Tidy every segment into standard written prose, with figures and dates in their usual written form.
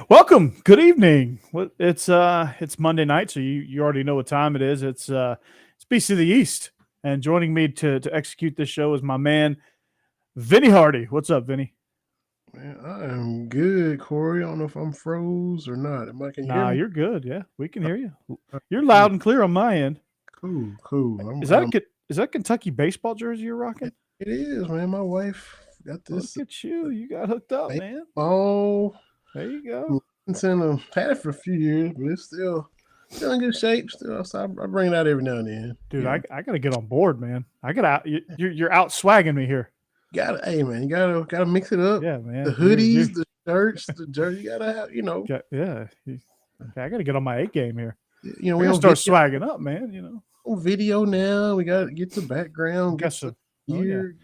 Welcome. Good evening. It's Monday night, so you already know what time it is. It's Beast of the East, and joining me to execute this show is my man Vinny Hardy. What's up, Vinny? Man, I am good, Corey. I don't know if I'm froze or not. Can you hear Nah, me? you're good. Yeah, we can hear you. You're Cool, loud and clear on my end. cool. Is that is that Kentucky baseball jersey you're rocking? It is, man. My wife got Look this at you. You got hooked up, man. baseball. There you go. Had it for a few years, but it's still in good shape. Still, so I bring it out every now and then. Dude, I gotta get on board, man. I gotta out. You're out swagging me here. Hey man, you gotta mix it up. Yeah, The man. You're hoodies, the shirts, the jersey. You gotta have, yeah. Okay, I got to get on my A game here. I we got to on start swagging up, man. on video now. We got to get the background, Got get the some. Oh yeah, gear.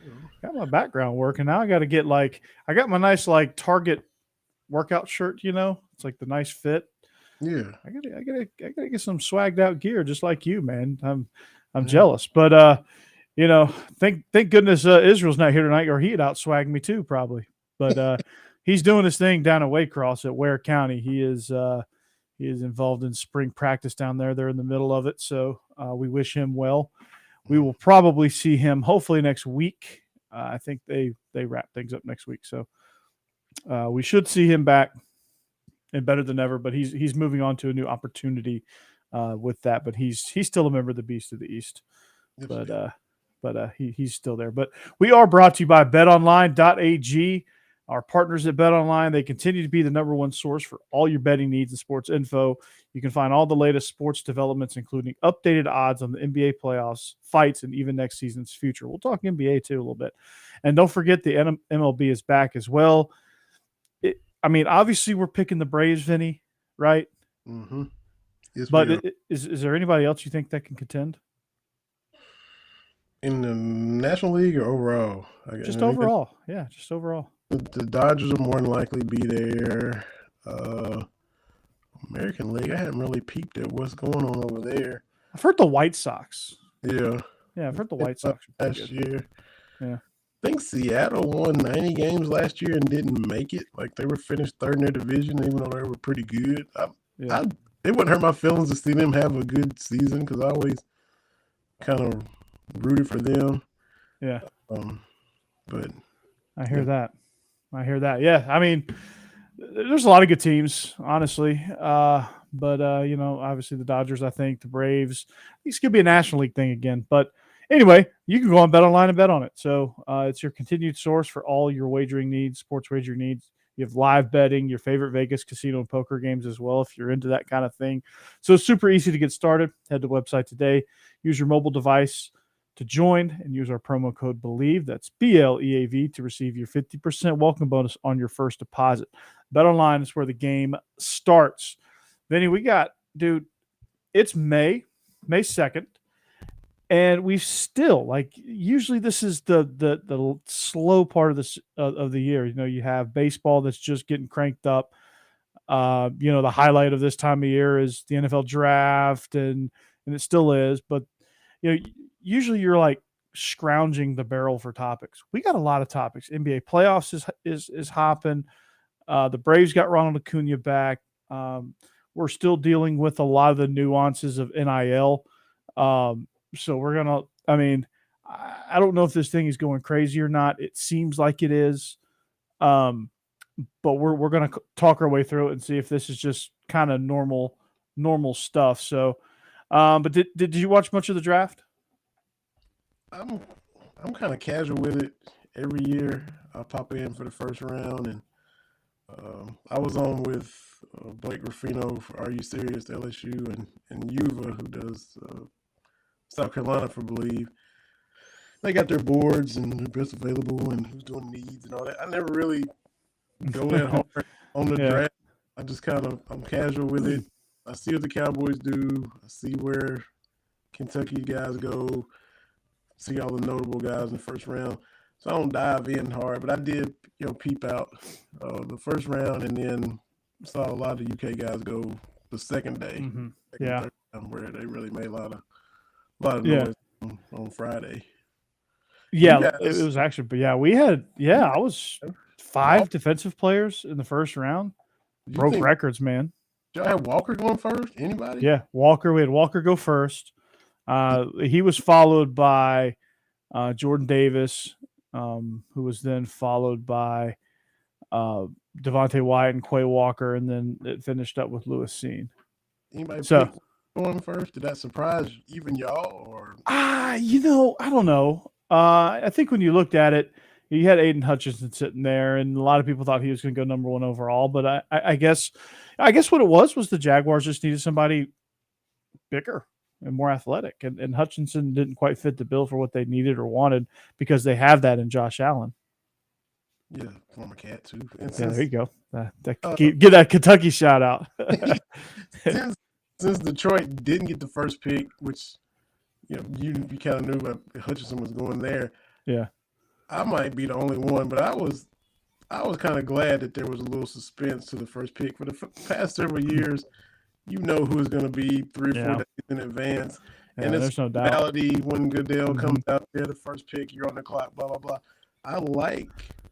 got my background working. Now I got to get I got my nice Target workout shirt. It's like the nice fit. Yeah. I gotta get some swagged out gear, just like you, man. I'm Yeah. jealous, but thank goodness Israel's not here tonight, or he'd out swag me too, probably. But he's doing his thing down at Waycross at Ware County. He is involved in spring practice down there. They're in the middle of it, so we wish him well. We will probably see him hopefully next week. I think they wrap things up next week, so we should see him back and better than ever. But he's moving on to a new opportunity with that. But he's still a member of the Beast of the East. But he's still there. But we are brought to you by Betonline.ag. Our partners at BetOnline, they continue to be the number one source for all your betting needs and sports info. You can find all the latest sports developments, including updated odds on the NBA playoffs, fights, and even next season's future. We'll talk NBA too a little bit. And don't forget the MLB is back as well. Obviously we're picking the Braves, Vinny, right? Mm-hmm. Yes, but is there anybody else you think that can contend? In the National League or overall? Just overall. Yeah, just overall. The Dodgers will more than likely be there. American League, I haven't really peeped at what's going on over there. I've heard the White Sox. Yeah. Yeah, I've heard the White Sox last year. Yeah. I think Seattle won 90 games last year and didn't make it. Like they were finished third in their division, even though they were pretty good. It wouldn't hurt my feelings to see them have a good season because I always kind of rooted for them. Yeah. But I hear that. Yeah. There's a lot of good teams, honestly. But obviously the Dodgers, I think, the Braves. These could be a National League thing again. But anyway, you can go on BetOnline and bet on it. So it's your continued source for all your wagering needs, sports wagering needs. You have live betting, your favorite Vegas casino and poker games as well, if you're into that kind of thing. So it's super easy to get started. Head to the website today. Use your mobile device to join and use our promo code Bleav. That's BLEAV to receive your 50% welcome bonus on your first deposit. BetOnline is where the game starts. Vinny, it's May 2nd. And we've still usually this is the slow part of the year. You have baseball that's just getting cranked up. The highlight of this time of year is the NFL draft, and it still is. But usually you're scrounging the barrel for topics. We got a lot of topics. NBA playoffs is hopping. The Braves got Ronald Acuna back. We're still dealing with a lot of the nuances of NIL. So we're going to, I don't know if this thing is going crazy or not. It seems like it is. But we're going to talk our way through it and see if this is just kind of normal stuff. So, but did you watch much of the draft? I'm kind of casual with it. Every year I pop in for the first round, and I was on with Blake Ruffino for Are You Serious, LSU, and Yuva, who does South Carolina for Bleav. They got their boards and their best available and who's doing needs and all that. I never really go that hard on the draft. I just I'm casual with it. I see what the Cowboys do. I see where Kentucky guys go. See all the notable guys in the first round. So I don't dive in hard, but I did, peep out the first round, and then saw a lot of UK guys go the second day. Mm-hmm. Third round, where they really made a lot of noise on Friday. Yeah, it was actually, but I was 5 defensive players in the first round. broke records, man. Did y'all have Walker going first? Anybody? Yeah, Walker. We had Walker go first. He was followed by Jordan Davis, who was then followed by Devontae Wyatt and Quay Walker, and then it finished up with Lewis Seen. Anybody pick going first? Did that surprise even y'all? Or I don't know. I think when you looked at it, you had Aiden Hutchinson sitting there, and a lot of people thought he was going to go number one overall. But I guess what it was the Jaguars just needed somebody bigger and more athletic, and Hutchinson didn't quite fit the bill for what they needed or wanted because they have that in Josh Allen. Yeah, former Cat too. Yeah, there you go. Get that Kentucky shout out. since Detroit didn't get the first pick, which you kind of knew that Hutchinson was going there. Yeah, I might be the only one, but I was kind of glad that there was a little suspense to the first pick. For the past several years, you know who is going to be 3 or 4 days in advance. Yeah, and there's no doubt. reality when Goodell comes out there, the first pick, you're on the clock, blah, blah, blah. I like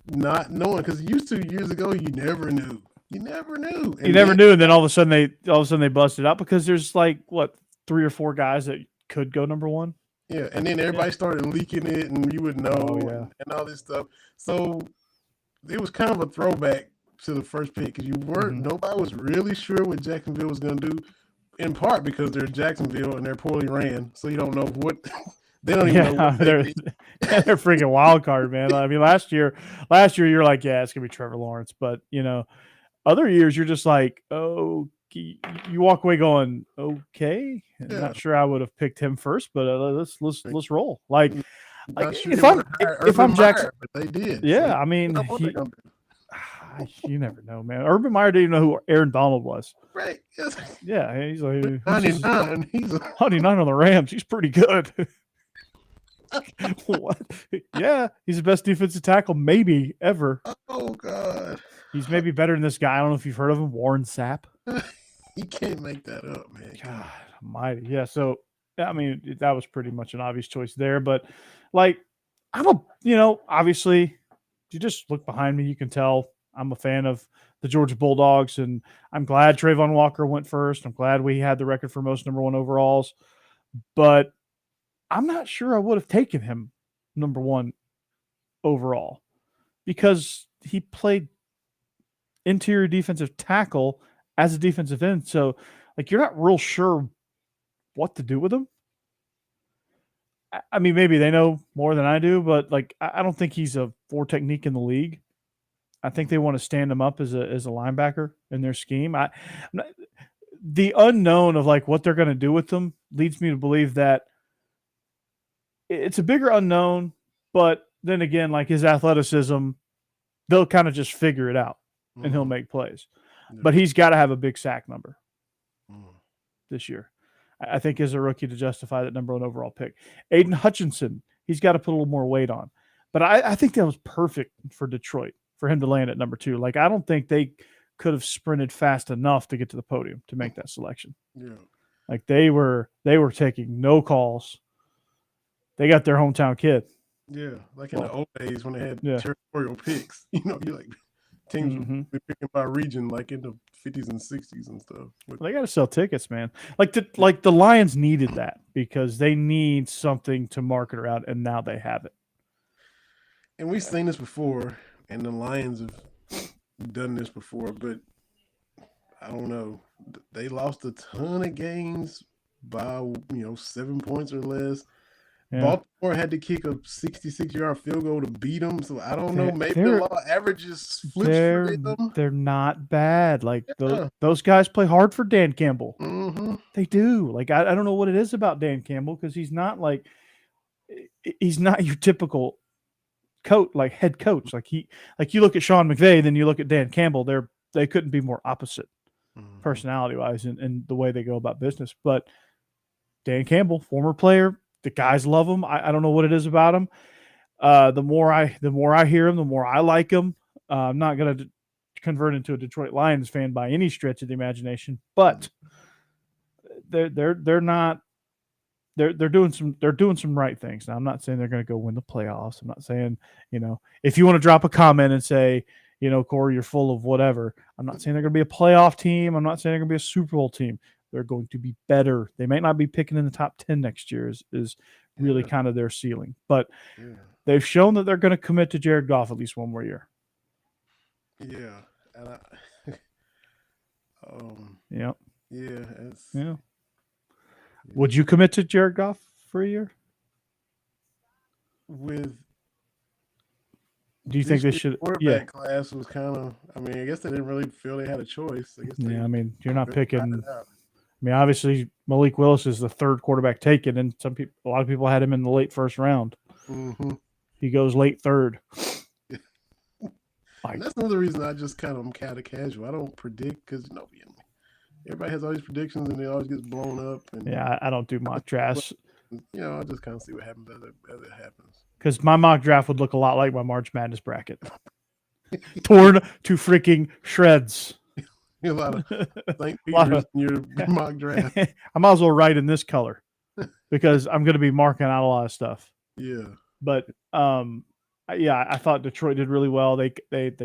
not knowing, because years ago, you never knew. You never knew. And then all of a sudden they busted out because there's 3 or 4 guys that could go number one. Yeah, and then everybody started leaking it, and you would know and all this stuff. So it was kind of a throwback to the first pick because nobody was really sure what Jacksonville was going to do, in part because they're Jacksonville and they're poorly ran. So you don't know what they don't even know what they're freaking wild card, man. I mean, last year you're like, yeah, it's gonna be Trevor Lawrence, but other years you're just like, oh, you walk away going, okay, not sure I would have picked him first, but let's roll. If I'm Jackson, but they did. Yeah, so, I mean, you never know, man. Urban Meyer didn't even know who Aaron Donald was. Right. Yes. Yeah, he's like 99. He's 99 on the Rams. He's pretty good. What? Yeah, he's the best defensive tackle maybe ever. Oh God. He's maybe better than this guy. I don't know if you've heard of him, Warren Sapp. You can't make that up, man. God almighty. Yeah, so I mean, that was pretty much an obvious choice there, but obviously, if you just look behind me, you can tell I'm a fan of the Georgia Bulldogs, and I'm glad Trayvon Walker went first. I'm glad we had the record for most number one overalls, but I'm not sure I would have taken him number one overall because he played interior defensive tackle as a defensive end. So, you're not real sure what to do with him. I mean, maybe they know more than I do, but I don't think he's a 4 technique in the league. I think they want to stand him up as a linebacker in their scheme. The unknown of what they're going to do with him leads me to believe that it's a bigger unknown, but then again, his athleticism, they'll kind of just figure it out and he'll make plays. Yeah. But he's got to have a big sack number this year, I think, as a rookie to justify that number one overall pick. Aiden Hutchinson, he's got to put a little more weight on. But I think that was perfect for Detroit, for him to land at number 2. I don't think they could have sprinted fast enough to get to the podium to make that selection. Yeah. They were taking no calls. They got their hometown kid. Yeah, in the old days when they had territorial picks. You're teams would be picking by region, in the 50s and 60s and stuff. They got to sell tickets, man. The Lions needed that because they need something to market around, and now they have it. And we've seen this before, and the Lions have done this before, but I don't know. They lost a ton of games by 7 points or less. Yeah. Baltimore had to kick a 66-yard field goal to beat them, so I don't know. Maybe the law averages flips for them. They're not bad. Those guys play hard for Dan Campbell. Mm-hmm. They do. I don't know what it is about Dan Campbell because he's not your typical coach, head coach. You look at Sean McVay, then you look at Dan Campbell. They couldn't be more opposite, personality-wise, in the way they go about business. But Dan Campbell, former player. The guys love him. I don't know what it is about him. The more I hear him, the more I like him. I'm not going to convert into a Detroit Lions fan by any stretch of the imagination, but they're doing some right things. Now, I'm not saying they're going to go win the playoffs. I'm not saying, if you want to drop a comment and say, Corey, you're full of whatever. I'm not saying they're going to be a playoff team. I'm not saying they're going to be a Super Bowl team. They're going to be better. They might not be picking in the top 10 next year is really kind of their ceiling. But they've shown that they're going to commit to Jared Goff at least one more year. Yeah. And Would you commit to Jared Goff for a year? Do you think they should? Quarterback class was kind of. I mean, I guess they didn't really feel they had a choice. I guess you're not picking. Obviously Malik Willis is the third quarterback taken, and a lot of people had him in the late first round. Mm-hmm. He goes late third. And that's another reason I just I'm kind of casual. I don't predict because everybody has all these predictions and it always gets blown up. And I don't do mock drafts. I just kind of see what happens as it happens. Because my mock draft would look a lot like my March Madness bracket. Torn to freaking shreds. A lot of St. Peter's in your mock draft. I might as well write in this color because I'm going to be marking out a lot of stuff. Yeah. But, I thought Detroit did really well. They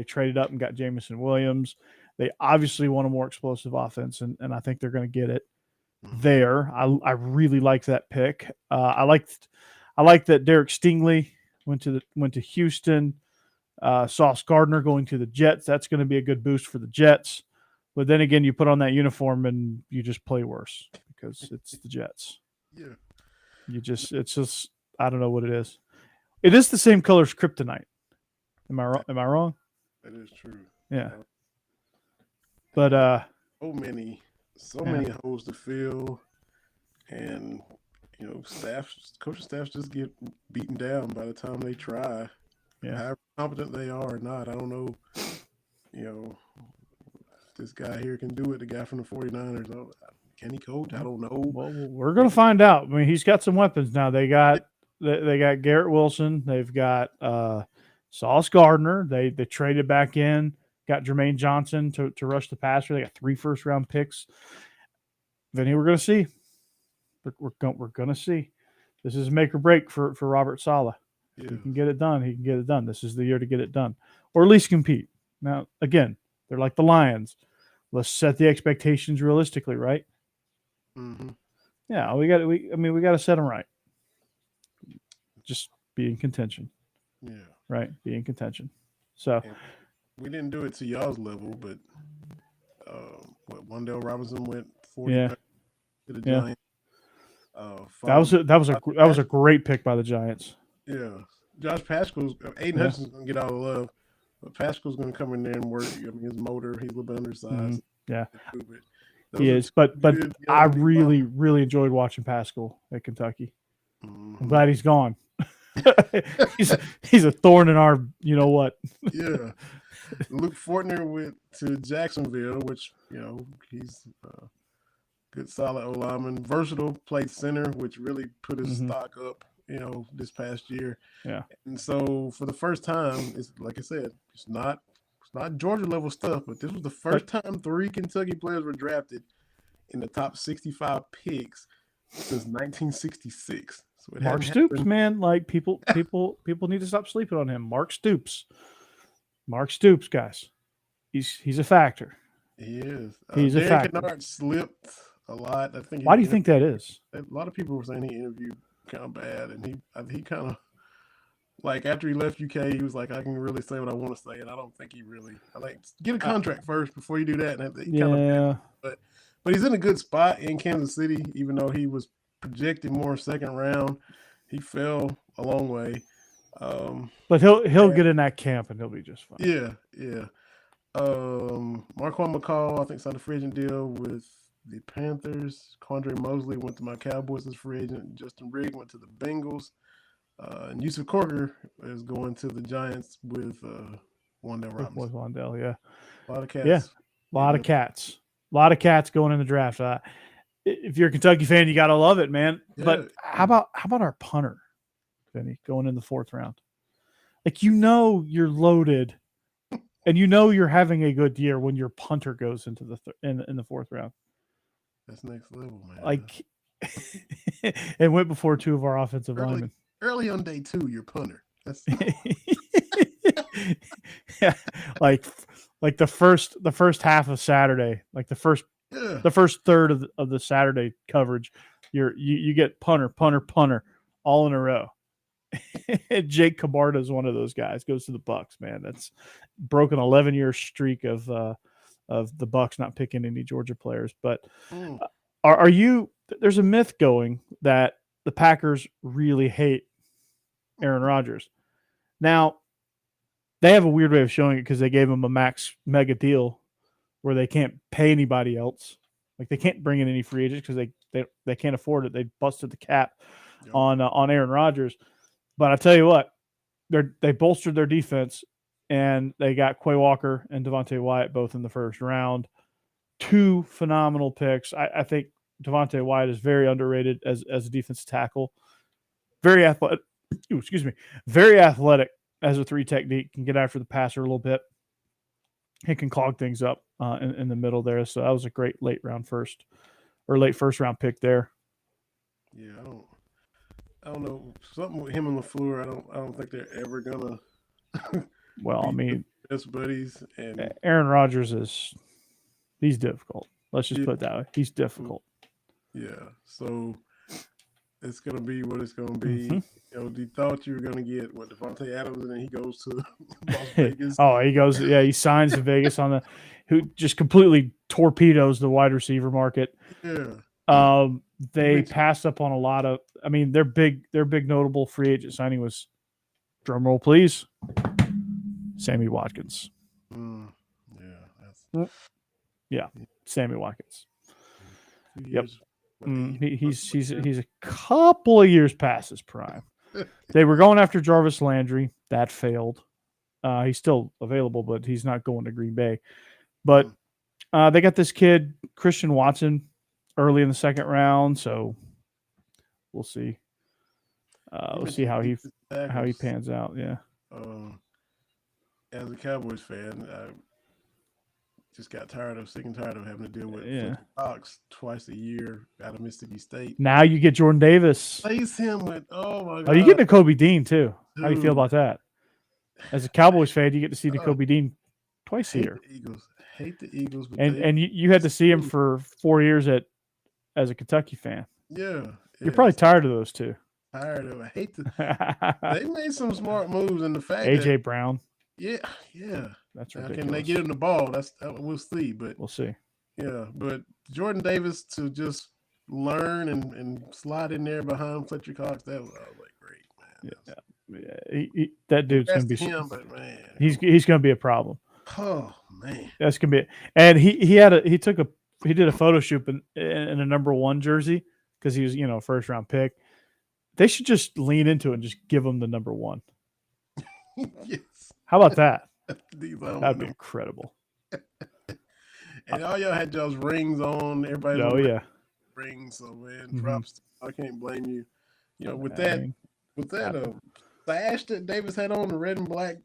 traded up and got Jameson Williams. They obviously want a more explosive offense, and I think they're going to get it there. I really like that pick. I like that Derek Stingley went to Houston. Sauce Gardner going to the Jets. That's going to be a good boost for the Jets. But then again, you put on that uniform and you just play worse because it's the Jets. Yeah. It's just I don't know what it is. It is the same color as kryptonite. Am I wrong? That is true. Yeah. But so many holes to fill, and coaching staffs just get beaten down by the time they try. Yeah. However competent they are or not, I don't know. This guy here can do it. The guy from the 49ers, can he coach? I don't know. Well, we're gonna find out. I mean, he's got some weapons now. They got Garrett Wilson. They've got Sauce Gardner. They traded back in. Got Jermaine Johnson to rush the passer. They got 3 first-round picks. Vinny, we're going to see. We're going to see. This is make or break for Robert Saleh. Yeah. He can get it done. He can get it done. This is the year to get it done, or at least compete. Now, again, they're like the Lions. Let's set the expectations realistically, right? Mm-hmm. Yeah, we got to set them right. Just be in contention. Yeah. Right, be in contention. So. And we didn't do it to y'all's level, but Wan'Dale Robinson went 40 to the Giants. That was a great pick by the Giants. Yeah, Josh Pascal's Aiden Hutchinson's gonna get all the love, but Pascal's gonna come in there and work. I mean, his motor, he's a little bit undersized. Mm-hmm. Yeah, he is. But I really enjoyed watching Pascal at Kentucky. Mm-hmm. I'm glad he's gone. he's a thorn in our, what? Yeah. Luke Fortner went to Jacksonville, which he's a good, solid O-lineman, versatile, played center, which really put his stock up, this past year. Yeah. And so for the first time, it's like I said, it's not Georgia level stuff, but this was the first time 3 Kentucky players were drafted in the top 65 picks since 1966. So Mark Stoops, man, like people need to stop sleeping on him. Mark Stoops, guys, he's a factor. He is. He's a factor. Kennard slipped a lot. I think. Why do you think that is? A lot of people were saying he interviewed kind of bad, and he kind of like after he left UK, he was like, I can really say what I want to say, and I don't think he really. Get a contract first before you do that. And but he's in a good spot in Kansas City, even though he was projected more second round. He fell a long way. But he'll get in that camp and he'll be just fine. Yeah. Marquand McCall, I think, signed a free agent deal with the Panthers. Quandre Mosley went to my Cowboys as free agent. Justin Rigg went to the Bengals. And Yusuf Corker is going to the Giants with Wan'Dale Robinson. With Wan'Dale, yeah. A lot of cats. Yeah, a lot of cats. A lot of cats going in the draft. If you're a Kentucky fan, you got to love it, man. Yeah. But how about our punter, Vinny, going in the 4th round? Like, you're loaded, and you're having a good year when your punter goes into the in the 4th round. That's next level, man. Like, it went before 2 of our offensive linemen. Early on day 2, your punter. That's Yeah, like the first half of Saturday, like the first third of the Saturday coverage, you get punter all in a row. Jake Cabarda is one of those guys. Goes to the Bucks, man. That's broken 11-year streak of the Bucks not picking any Georgia players. But are you? There's a myth going that the Packers really hate Aaron Rodgers. Now, they have a weird way of showing it because they gave him a max mega deal where they can't pay anybody else. Like they can't bring in any free agents because they can't afford it. They busted the cap on Aaron Rodgers. But I tell you what, they bolstered their defense and they got Quay Walker and Devontae Wyatt both in the first round. 2 phenomenal picks. I think Devontae Wyatt is very underrated as a defensive tackle. Very athletic. Excuse me. Very athletic as a 3 technique. Can get after the passer a little bit. He can clog things up in the middle there. So that was a great late first round pick there. Yeah, I don't know. Something with him and LaFleur, I don't think they're ever gonna. Well, I mean, best buddies, and Aaron Rodgers he's difficult. Let's just put it that way. He's difficult. Yeah, so it's gonna be what it's gonna be. You thought you were gonna get Devontae Adams, and then he goes to Las Vegas. He goes. Yeah, he signs to Vegas who just completely torpedoes the wide receiver market. Yeah. They passed up on a lot of. I mean, their big notable free agent signing was, drum roll please, Sammy Watkins. Yeah, Sammy Watkins. Yep. He's a couple of years past his prime. They were going after Jarvis Landry. That failed. He's still available, but he's not going to Green Bay. But they got this kid, Christian Watson, early in the second round. So we'll see. We'll see how he pans out. Yeah. As a Cowboys fan, I just got sick and tired of having to deal with Dawgs twice a year out of Mississippi State. Now you get Jordan Davis. Place him with oh my god. Oh, you get Nakobe Dean too. Dude. How do you feel about that? As a Cowboys fan, you get to see Nakobe Dean twice a year. Hate the Eagles. And you had to see him for 4 years as a Kentucky fan. Yeah. You're probably tired of those two. Tired of it. I hate they made some smart moves in the fact AJ Brown. Yeah. That's ridiculous. Can they get him the ball? We'll see, but we'll see. Yeah, but Jordan Davis to just learn and slide in there behind Fletcher Cox, that was like great, man. Yeah. That dude's gonna be him, but man, he's gonna be a problem. Oh man, that's gonna be it. And he did a photo shoot in a number 1 jersey because he was first round pick. They should just lean into it and just give him the number 1. Yes. How about that? That'd be incredible. And all y'all had y'all's rings on. Everybody. Oh yeah. Rings. So man, props. I can't blame you. With that sash that Davis had on, the red and black.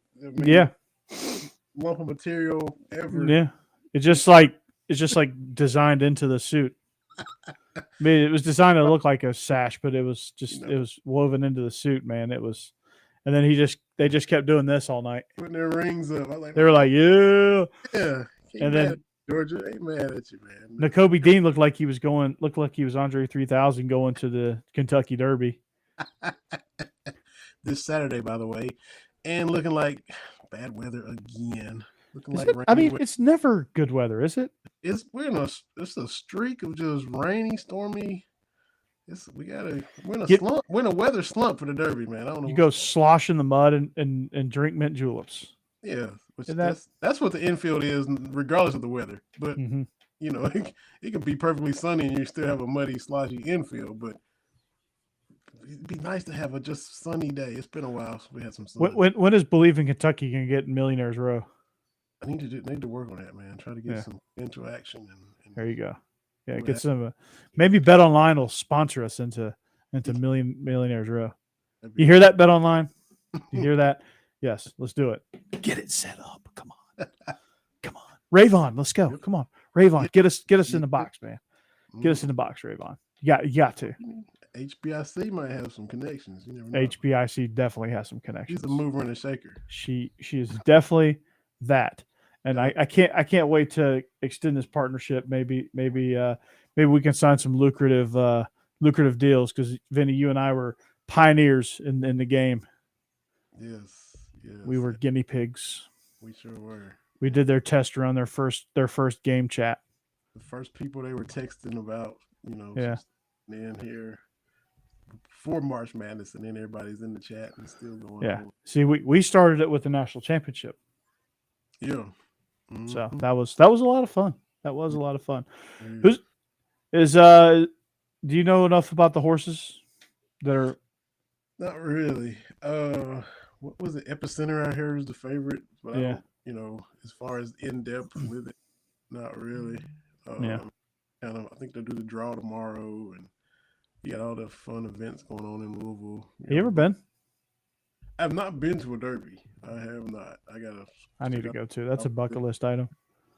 Lump of material ever. Yeah. It's just like designed into the suit. I mean, it was designed to look like a sash, but it was it was woven into the suit, man. It was, and then they just kept doing this all night. Putting their rings up. They were like, yeah. And then Georgia ain't mad at you, man. Nakobe Dean looked like he was Andre 3000 going to the Kentucky Derby. This Saturday, by the way, and looking like bad weather again. It's never good weather, is it? We're in a streak of just rainy, stormy. We're in a weather slump for the Derby, man. I don't know. You go slosh in the mud and drink mint juleps. Yeah, that's what the infield is, regardless of the weather. But it can be perfectly sunny and you still have a muddy, sloshy infield. But it'd be nice to have a just sunny day. It's been a while since we had some sun. When is Bleav in Kentucky going to get Millionaires Row? I need to work on that, man. Try to get some interaction. And there you go. Yeah, get some. Maybe BetOnline will sponsor us into Millionaires Row. You hear that, BetOnline? You hear that? Yes, let's do it. Get it set up. Come on. Rayvon, let's go. Come on, Rayvon, get us in the box, man. Get us in the box, Rayvon. You got to. HBIC might have some connections. You never know. HBIC definitely has some She's connections. a mover and a shaker. She is definitely that, and I can't wait to extend this partnership. Maybe we can sign some lucrative deals, because Vinny, you and I were pioneers in the game. Yes. We were guinea pigs. We sure were. We did their test run, their first game chat. The first people they were texting about, Yeah. in here for March Madness, and then everybody's in the chat and still going Yeah. on. See, we started it with the national championship. Yeah. So that was a lot of fun. That was a lot of fun. Yeah. Do you know enough about the horses that are? Not really. What was it? Epicenter, I heard, is the favorite, but Yeah. I don't, as far as in depth with it, not really. Yeah. Kind of. I think they'll do the draw tomorrow, and you got all the fun events going on in Louisville. Have you ever been? I've not been to a derby. I have not. I need to go too. That's a bucket list item.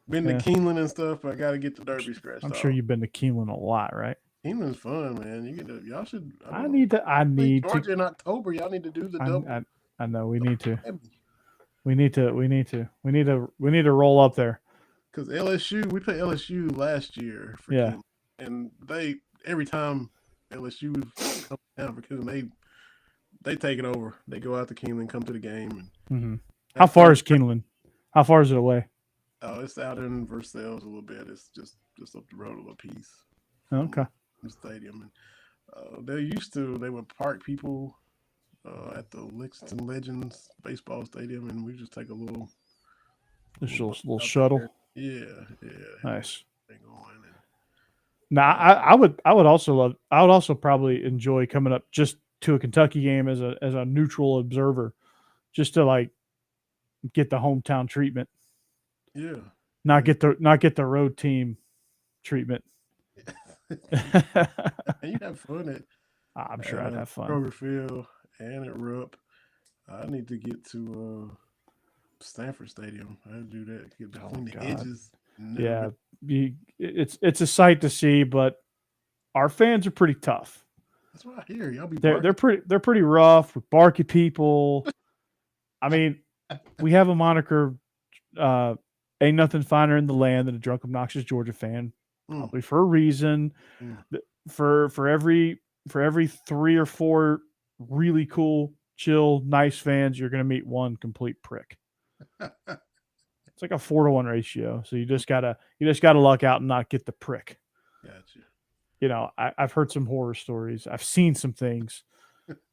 Been to Keeneland and stuff, but I got to get the derby scratched off. I'm sure you've been to Keeneland a lot, right? Keeneland's fun, man. Y'all should. I need to. Georgia in October. Y'all need to do the double. I know we need to. We need to roll up there. Because LSU, we played LSU last year for Keeneland, and every time LSU comes down for Keeneland, they take it over. They go out to Keeneland, come to the game. And How far is Keeneland? How far is it away? Oh, it's out in Versailles a little bit. It's just up the road a little piece. Okay. The stadium, and they would park people at the Lexington Legends baseball stadium, and we just take a little shuttle. Yeah. Nice. Going. Now, I would also probably enjoy coming up just to a Kentucky game as a neutral observer, just to like get the hometown treatment. Yeah. Not get the road team treatment. And you have fun I'm sure I'd have fun. Kroger Field and at Rupp. I need to get to Stanford Stadium. I do that. Get between the edges. Yeah, it's a sight to see, but our fans are pretty tough. That's what I hear. Y'all be they're pretty rough with barky people. I mean, we have a moniker. Ain't nothing finer in the land than a drunk, obnoxious Georgia fan. Probably for a reason. For every 3 or 4 really cool, chill, nice fans, you're going to meet one complete prick. It's like a 4-to-1 ratio. So you just gotta luck out and not get the prick. Gotcha. I've heard some horror stories. I've seen some things.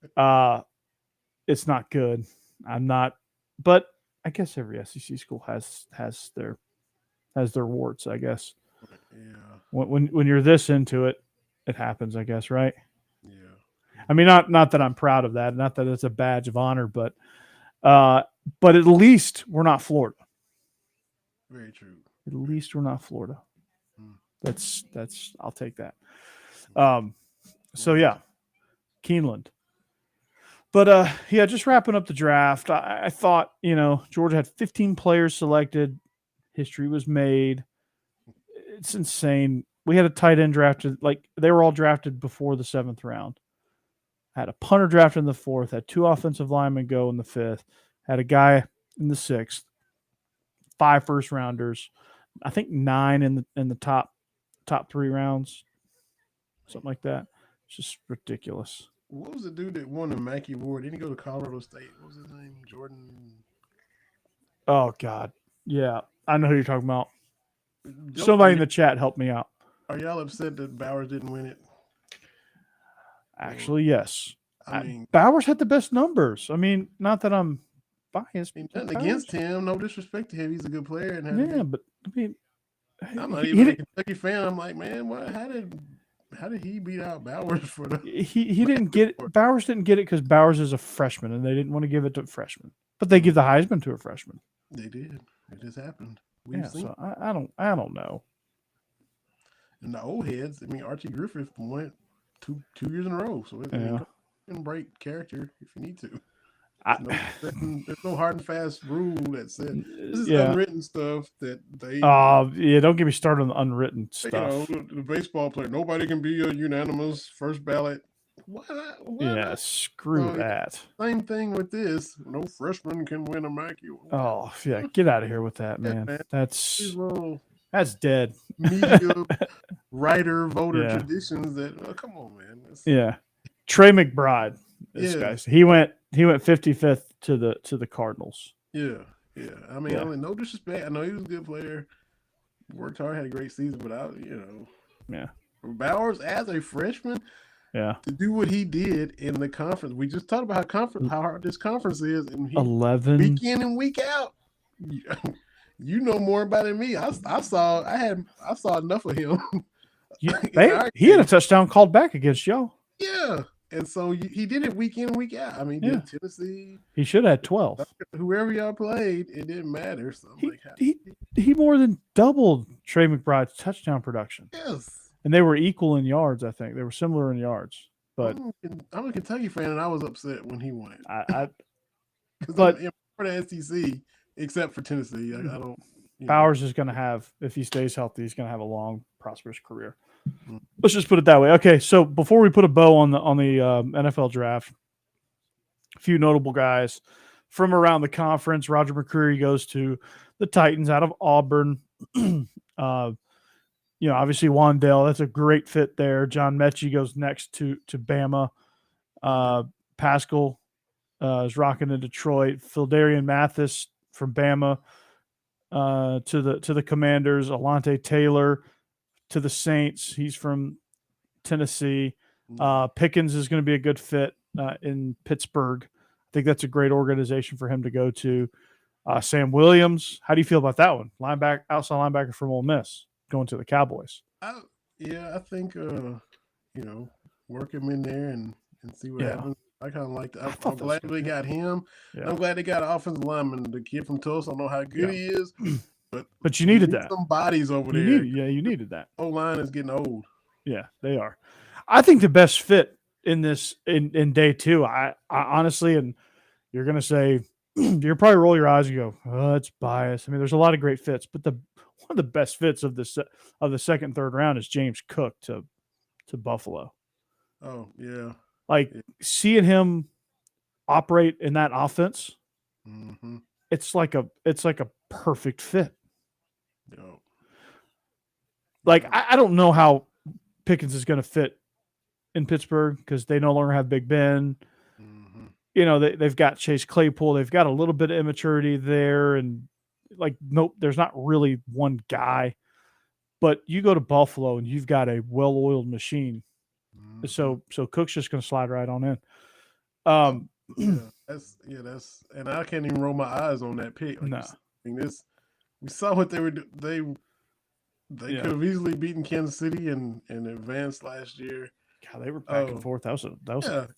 It's not good. But I guess every SEC school has their warts, I guess. Yeah. When you're this into it, it happens, I guess, right? Yeah. I mean, not that I'm proud of that, not that it's a badge of honor, but at least we're not Florida. Very true. At least we're not Florida. That's I'll take that. So yeah, Keeneland. But just wrapping up the draft, I thought, Georgia had 15 players selected. History was made. It's insane. We had a tight end drafted, like they were all drafted before the 7th round. Had a punter drafted in the 4th, had 2 offensive linemen go in the 5th, had a guy in the 6th, 5 first rounders, I think 9 in the top 3 rounds, something like that. It's just ridiculous. What was the dude that won the Mackey Award? Didn't he go to Colorado State? What was his name? Jordan. Oh God, yeah, I know who you're talking about. Somebody in the chat help me out. Are y'all upset that Bowers didn't win it? Actually, yes. I mean, Bowers had the best numbers. I mean, not that I'm biased. Nothing against him. No disrespect to him. He's a good player. But I mean, I'm not even a Kentucky fan. I'm like, man, how did he beat out Bowers for the? He didn't get it. Bowers didn't get it because Bowers is a freshman, and they didn't want to give it to a freshman. But they give the Heisman to a freshman. They did. It just happened. So I don't know. And the old heads, I mean, Archie Griffith went two years in a row, so you can break character if you need to. There's no hard and fast rule that said this is unwritten stuff that they. Don't get me started on the unwritten stuff. The baseball player, nobody can be a unanimous first ballot Why Yeah, not? screw So, that. same thing with this. No freshman can win a Mackey. Oh, yeah, get out of here with that, Yeah, man. man. These That's little dead. media writer voter Yeah. traditions that come on, man. Yeah. Trey McBride, this guy. Yes, He went 55th to the Cardinals. yeah, yeah. I mean, Yeah. no disrespect. I know he was a good player, worked hard, had a great season, but Yeah. Bowers as a freshman Yeah. to do what he did in the conference. We just talked about how hard this conference is, and he 11 week in and week out. You know more about it than me. I saw enough of him. He had a touchdown called back against y'all. Yeah. And so he did it week in, week out. I mean, Yeah. did Tennessee. He should have had 12. Whoever y'all played, it didn't matter. So He more than doubled Trey McBride's touchdown production. Yes. And they were equal in yards, I think. They were similar in yards. But I'm a Kentucky fan, and I was upset when he won. Because but I'm for the SEC, except for Tennessee. I don't. Bowers is going to have, if he stays healthy, he's going to have a long, prosperous career. Let's just put it that way. Okay, so before we put a bow on the NFL draft, a few notable guys from around the conference. Roger McCreary goes to the Titans out of Auburn. Obviously Wandale, that's a great fit there. John Mechie goes next to Bama. Pascal is rocking in Detroit. Phildarian Mathis from Bama to the Commanders. Alante Taylor to the Saints. He's from Tennessee. Pickens is going to be a good fit in Pittsburgh. I think that's a great organization for him to go to. Sam Williams, how do you feel about that one? Outside linebacker from Ole Miss going to the Cowboys. I think work him in there and see what happens. I kind of like that. I'm glad they got him. Yeah. I'm glad they got an offensive lineman. The kid from Tulsa. I don't know how good he is, but you needed that. Some bodies over there. You needed that. O-line is getting old. Yeah, they are. I think the best fit in this in day two. I honestly, and you're gonna say you'll probably roll your eyes and go, "Oh, it's biased." I mean, there's a lot of great fits, but one of the best fits of the second, third round is James Cook to Buffalo. Oh yeah, seeing him operate in that offense, it's like a perfect fit. No. I don't know how Pickens is going to fit in Pittsburgh because they no longer have Big Ben. They've got Chase Claypool. They've got a little bit of immaturity there, and nope, there's not really one guy. But you go to Buffalo and you've got a well-oiled machine. So Cook's just going to slide right on in. That's and I can't even roll my eyes on that pick. No. We saw what they were they could have easily beaten Kansas City and advanced last year. God, they were back and forth. That was a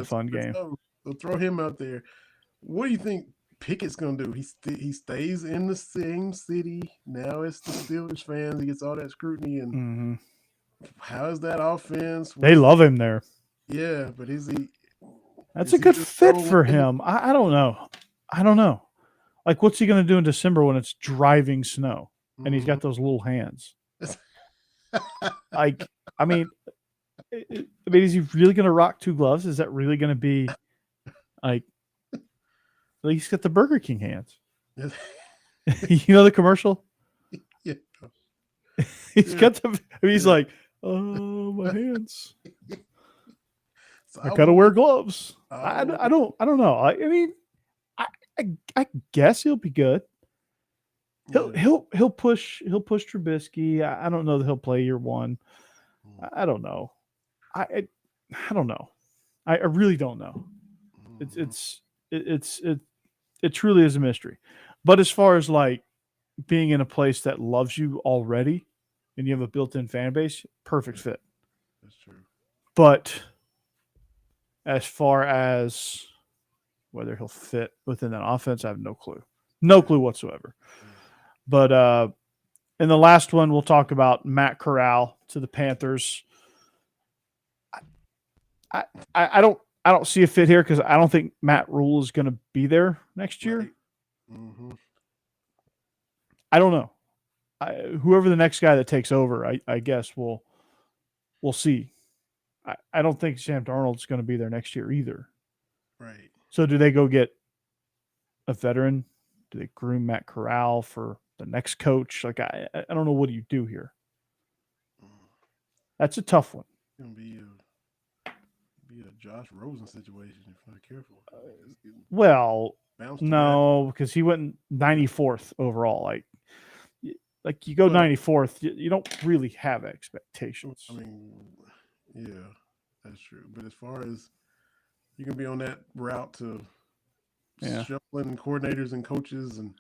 fun game. So throw him out there. What do you think Pickett's going to do? He stays in the same city. Now it's the Steelers fans. He gets all that scrutiny. And how is that offense? They love him there. Yeah, but is he? That's a good fit for him. I don't know. What's he going to do in December when it's driving snow and he's got those little hands? Is he really going to rock two gloves? Is that really going to be he's got the Burger King hands. You know the commercial? Yeah. He's got he's like, oh, my hands. So I gotta wear gloves. I don't know. I guess he'll be good. He'll push Trubisky. I don't know that he'll play year one. I don't know. I don't know. I really don't know. It truly is a mystery. But as far as being in a place that loves you already and you have a built-in fan base, perfect fit. That's true. But as far as whether he'll fit within that offense, I have no clue. No clue whatsoever. But in the last one, we'll talk about Matt Corral to the Panthers. I don't see a fit here because I don't think Matt Rule is going to be there next year. Right. I don't know. Whoever the next guy that takes over, I guess we'll see. I don't think Sam Darnold's going to be there next year either. Right. So do they go get a veteran? Do they groom Matt Corral for the next coach? Like I don't know. What do you do here? That's a tough one. It's gonna be a Josh Rosen situation if you're not careful. Well, no, back. because he went 94th overall. Like you go 94th, you don't really have expectations. I mean, yeah, that's true. But as far as you can be on that route to shuffling coordinators and coaches, and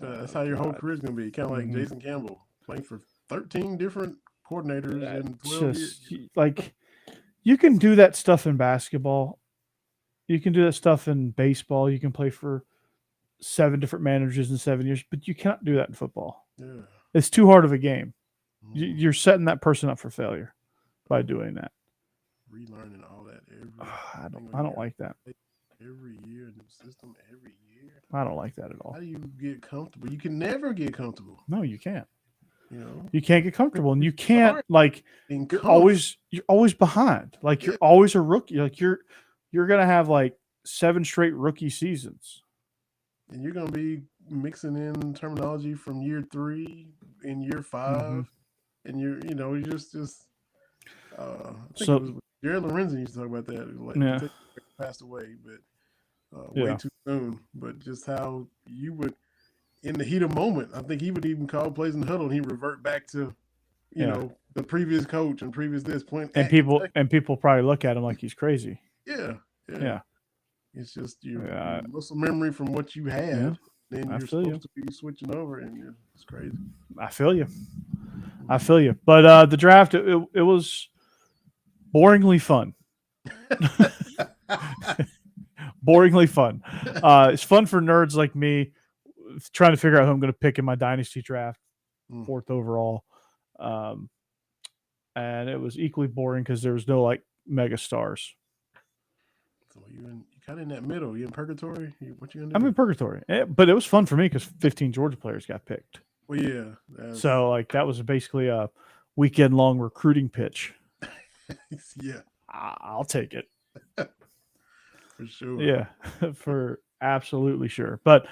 that's how your whole career is going to be. Kind of like Jason Campbell playing for 13 different coordinators in 12 years. Like you can do that stuff in basketball. You can do that stuff in baseball. You can play for 7 different managers in 7 years, but you cannot do that in football. Yeah. It's too hard of a game. You're setting that person up for failure by doing that. Relearning all that I don't like that. Every year in the system, every year. I don't like that at all. How do you get comfortable? You can never get comfortable. No, you can't. You can't get comfortable, and you can't you're always behind. Like you're always a rookie. Like you're gonna have like 7 straight rookie seasons, and you're gonna be mixing in terminology from year 3 in year 5, and you're just. I think it was Jared Lorenzen used to talk about that. Passed away, but way too soon. But just how you would, in the heat of moment, I think he would even call plays in the huddle, and he revert back to, you know, the previous coach and previous this point. And people probably look at him like he's crazy. Yeah. It's just your muscle memory from what you had. Yeah. Then you're supposed to be switching over, and it's crazy. I feel you. But the draft, it was boringly fun. Boringly fun. It's fun for nerds like me trying to figure out who I'm going to pick in my dynasty draft, 4th overall. And it was equally boring because there was no like mega stars. So you're kind of in that middle. You in purgatory? What you gonna do? I'm in purgatory, but it was fun for me because 15 Georgia players got picked. Well, yeah. So like that was basically a weekend-long recruiting pitch. Yeah, I'll take it. For sure. Yeah, for absolutely sure. But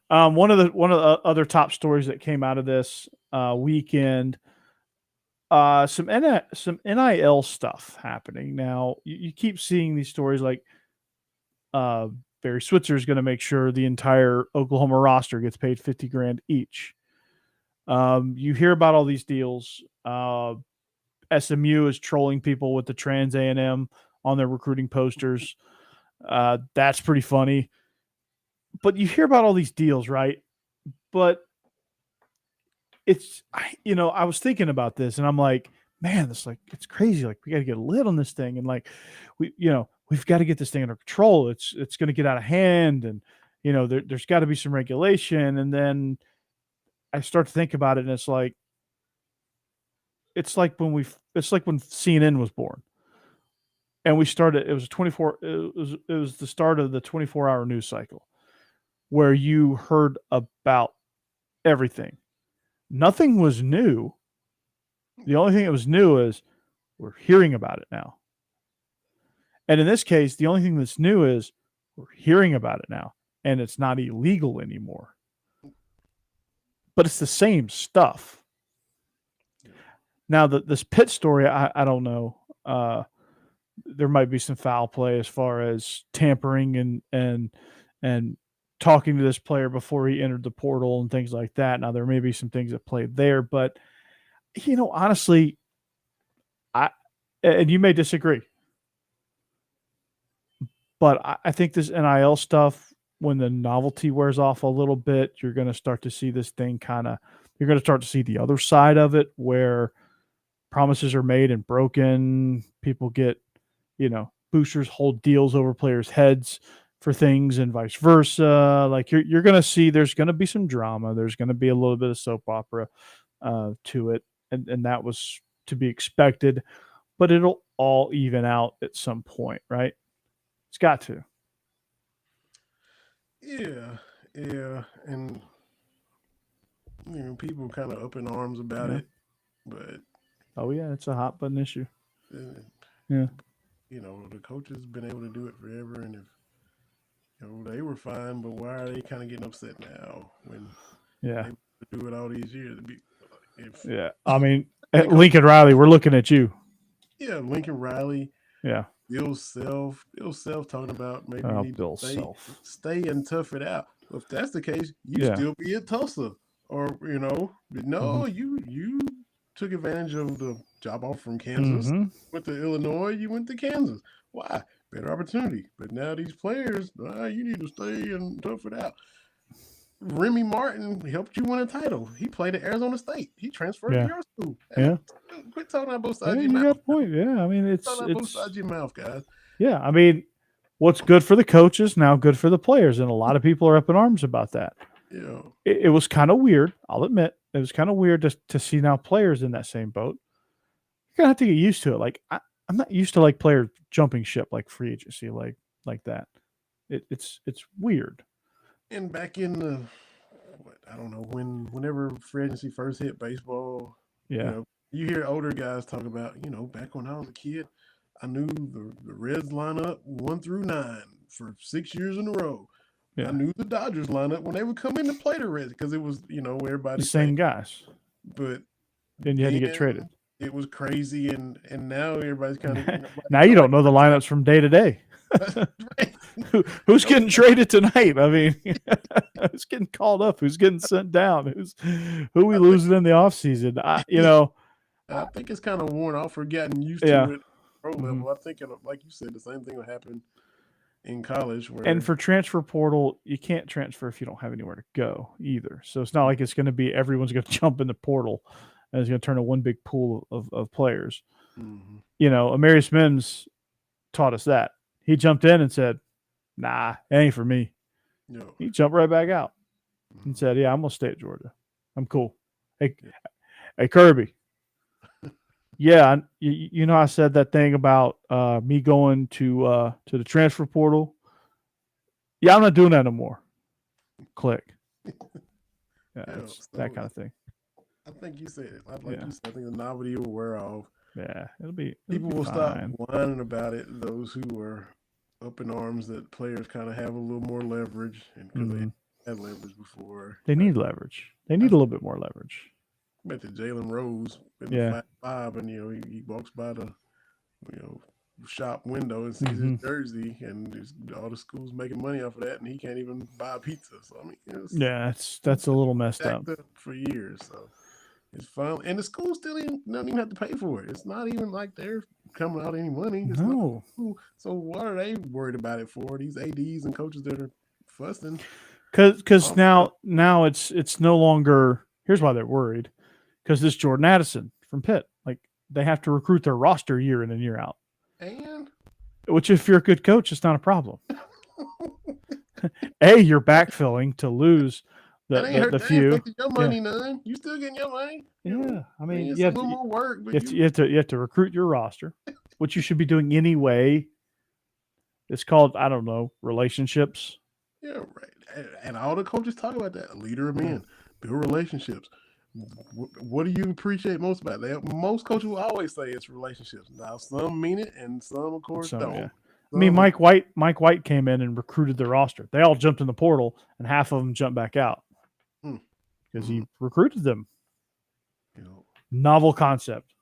one of the other top stories that came out of this weekend, some NIL stuff happening. Now you keep seeing these stories like Barry Switzer is going to make sure the entire Oklahoma roster gets paid $50,000 each. You hear about all these deals. SMU is trolling people with the Trans A&M on their recruiting posters. That's pretty funny. But you hear about all these deals, right? But I was thinking about this, and I'm like, man, it's crazy. Like we got to get a lid on this thing, and like we've got to get this thing under control. It's going to get out of hand, and there's got to be some regulation. And then I start to think about it, and it's like when CNN was born, and we started. It was It was the start of the 24-hour news cycle, where you heard about everything. Nothing was new. The only thing that was new is we're hearing about it now. And in this case, the only thing that's new is we're hearing about it now, and it's not illegal anymore. But it's the same stuff. Now, this Pitt story, I don't know. There might be some foul play as far as tampering and talking to this player before he entered the portal and things like that. Now, there may be some things that played there, but honestly, and you may disagree, but I think this NIL stuff, when the novelty wears off a little bit, you're going to start to see this thing you're going to start to see the other side of it, where promises are made and broken. People get, boosters hold deals over players' heads for things and vice versa. Like you're going to see there's going to be some drama. There's going to be a little bit of soap opera to it. And that was to be expected, but it'll all even out at some point, right? It's got to. Yeah. And, people kind of up in arms about it, but. Oh, yeah, it's a hot button issue. Yeah. The coaches been able to do it forever, and if they were fine, but why are they kind of getting upset now when Yeah. they do it all these years? Yeah. I mean, They Lincoln Riley, we're looking at you. Yeah, Lincoln Riley. Yeah. Bill Self talking about maybe you need Bill to Self. stay and tough it out. Well, if that's the case, you Yeah. still be at Tulsa, or you took advantage of the job offer from Kansas. Went to Illinois, you went to Kansas. Why? Better opportunity. But now these players, you need to stay and tough it out. Remy Martin helped you win a title. He played at Arizona State. He transferred to your school. Yeah. Quit talking about both sides of your You mouth. got a point. Yeah. I mean, it's both sides of your mouth, guys. Yeah. I mean, what's good for the coaches now good for the players, and a lot of people are up in arms about that. Yeah. It was kind of weird. I'll admit it was kind of weird to see now players in that same boat. You're gonna have to get used to it. Like I'm not used to like players jumping ship like free agency like that. It's weird. And back in the I don't know whenever free agency first hit baseball, Yeah. You hear older guys talk about, back when I was a kid, I knew the Reds lineup 1 through 9 for 6 years in a row. Yeah. I knew the Dodgers lineup when they would come in to play the Reds because it was, everybody The same guys. But then you had to get traded. It was crazy, and now everybody's kind of now you don't know the lineups from day to day. Who's getting traded tonight? I mean, who's getting called up? Who's getting sent down? Who we losing in the offseason? I think it's kind of worn off or getting used to it. Pro level. I think, like you said, the same thing will happen in college. And for transfer portal, you can't transfer if you don't have anywhere to go either. So it's not like it's going to be everyone's going to jump in the portal and it's going to turn to one big pool of players. Amarius Mims taught us that. He jumped in and said, nah, it ain't for me. No. He jumped right back out and said, yeah, I'm going to stay at Georgia. I'm cool. Hey, Kirby. Yeah, I said that thing about me going to the transfer portal. Yeah, I'm not doing that no more. Click. Yeah, it's that kind of thing. I think you said it. You said, I think the novelty will wear off. Yeah, people will stop whining about it. Those who are up in arms that players kind of have a little more leverage, and because they had leverage before, they need leverage. They need a little bit more leverage. I bet the Jalen Rose in the 5, and he walks by the shop window and sees his jersey, and all the schools making money off of that, and he can't even buy a pizza. So I mean, that's a little messed up for years. So it's fun, and the school still don't even have to pay for it. It's not even like they're coming out any money. It's no. So what are they worried about it for? These ADs and coaches that are fussing. Because now it's no longer. Here's why they're worried. Because this Jordan Addison from Pitt, like they have to recruit their roster year in and year out. And which, if you're a good coach, it's not a problem. You're backfilling to lose the few. Your money, none. You still getting your money. Yeah, I mean, it's a little more work. But you have to recruit your roster, which you should be doing anyway. It's called, I don't know, relationships. Yeah, right. And all the coaches talk about that. Leader of men, build relationships. What do you appreciate most about it? Most coaches will always say it's relationships. Now, some mean it, and some, of course, don't. Yeah. I mean, Mike White came in and recruited the roster. They all jumped in the portal, and half of them jumped back out because he recruited them. Novel concept.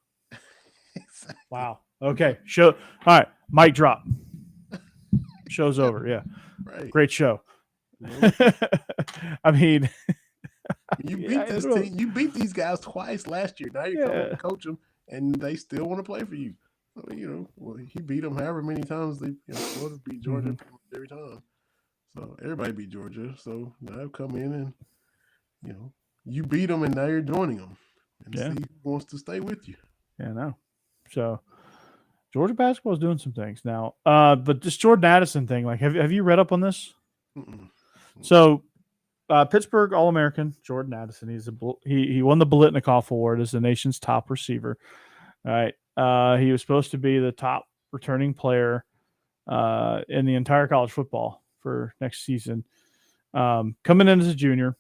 Exactly. Wow. Okay. All right. Mic drop. Show's over. Yeah. Right. Great show. I mean, you beat this team. You beat these guys twice last year. Now you're coming to coach them, and they still want to play for you. So, he beat them however many times they Florida beat Georgia every time. So everybody beat Georgia. So now I've come in and you beat them, and now you're joining them, and see who wants to stay with you. Yeah, no. So Georgia basketball is doing some things now. But this Jordan Addison thing, like, have you read up on this? So, Pittsburgh All-American Jordan Addison. He won the Biletnikoff Award as the nation's top receiver. All right. He was supposed to be the top returning player in the entire college football for next season. Coming in as a junior,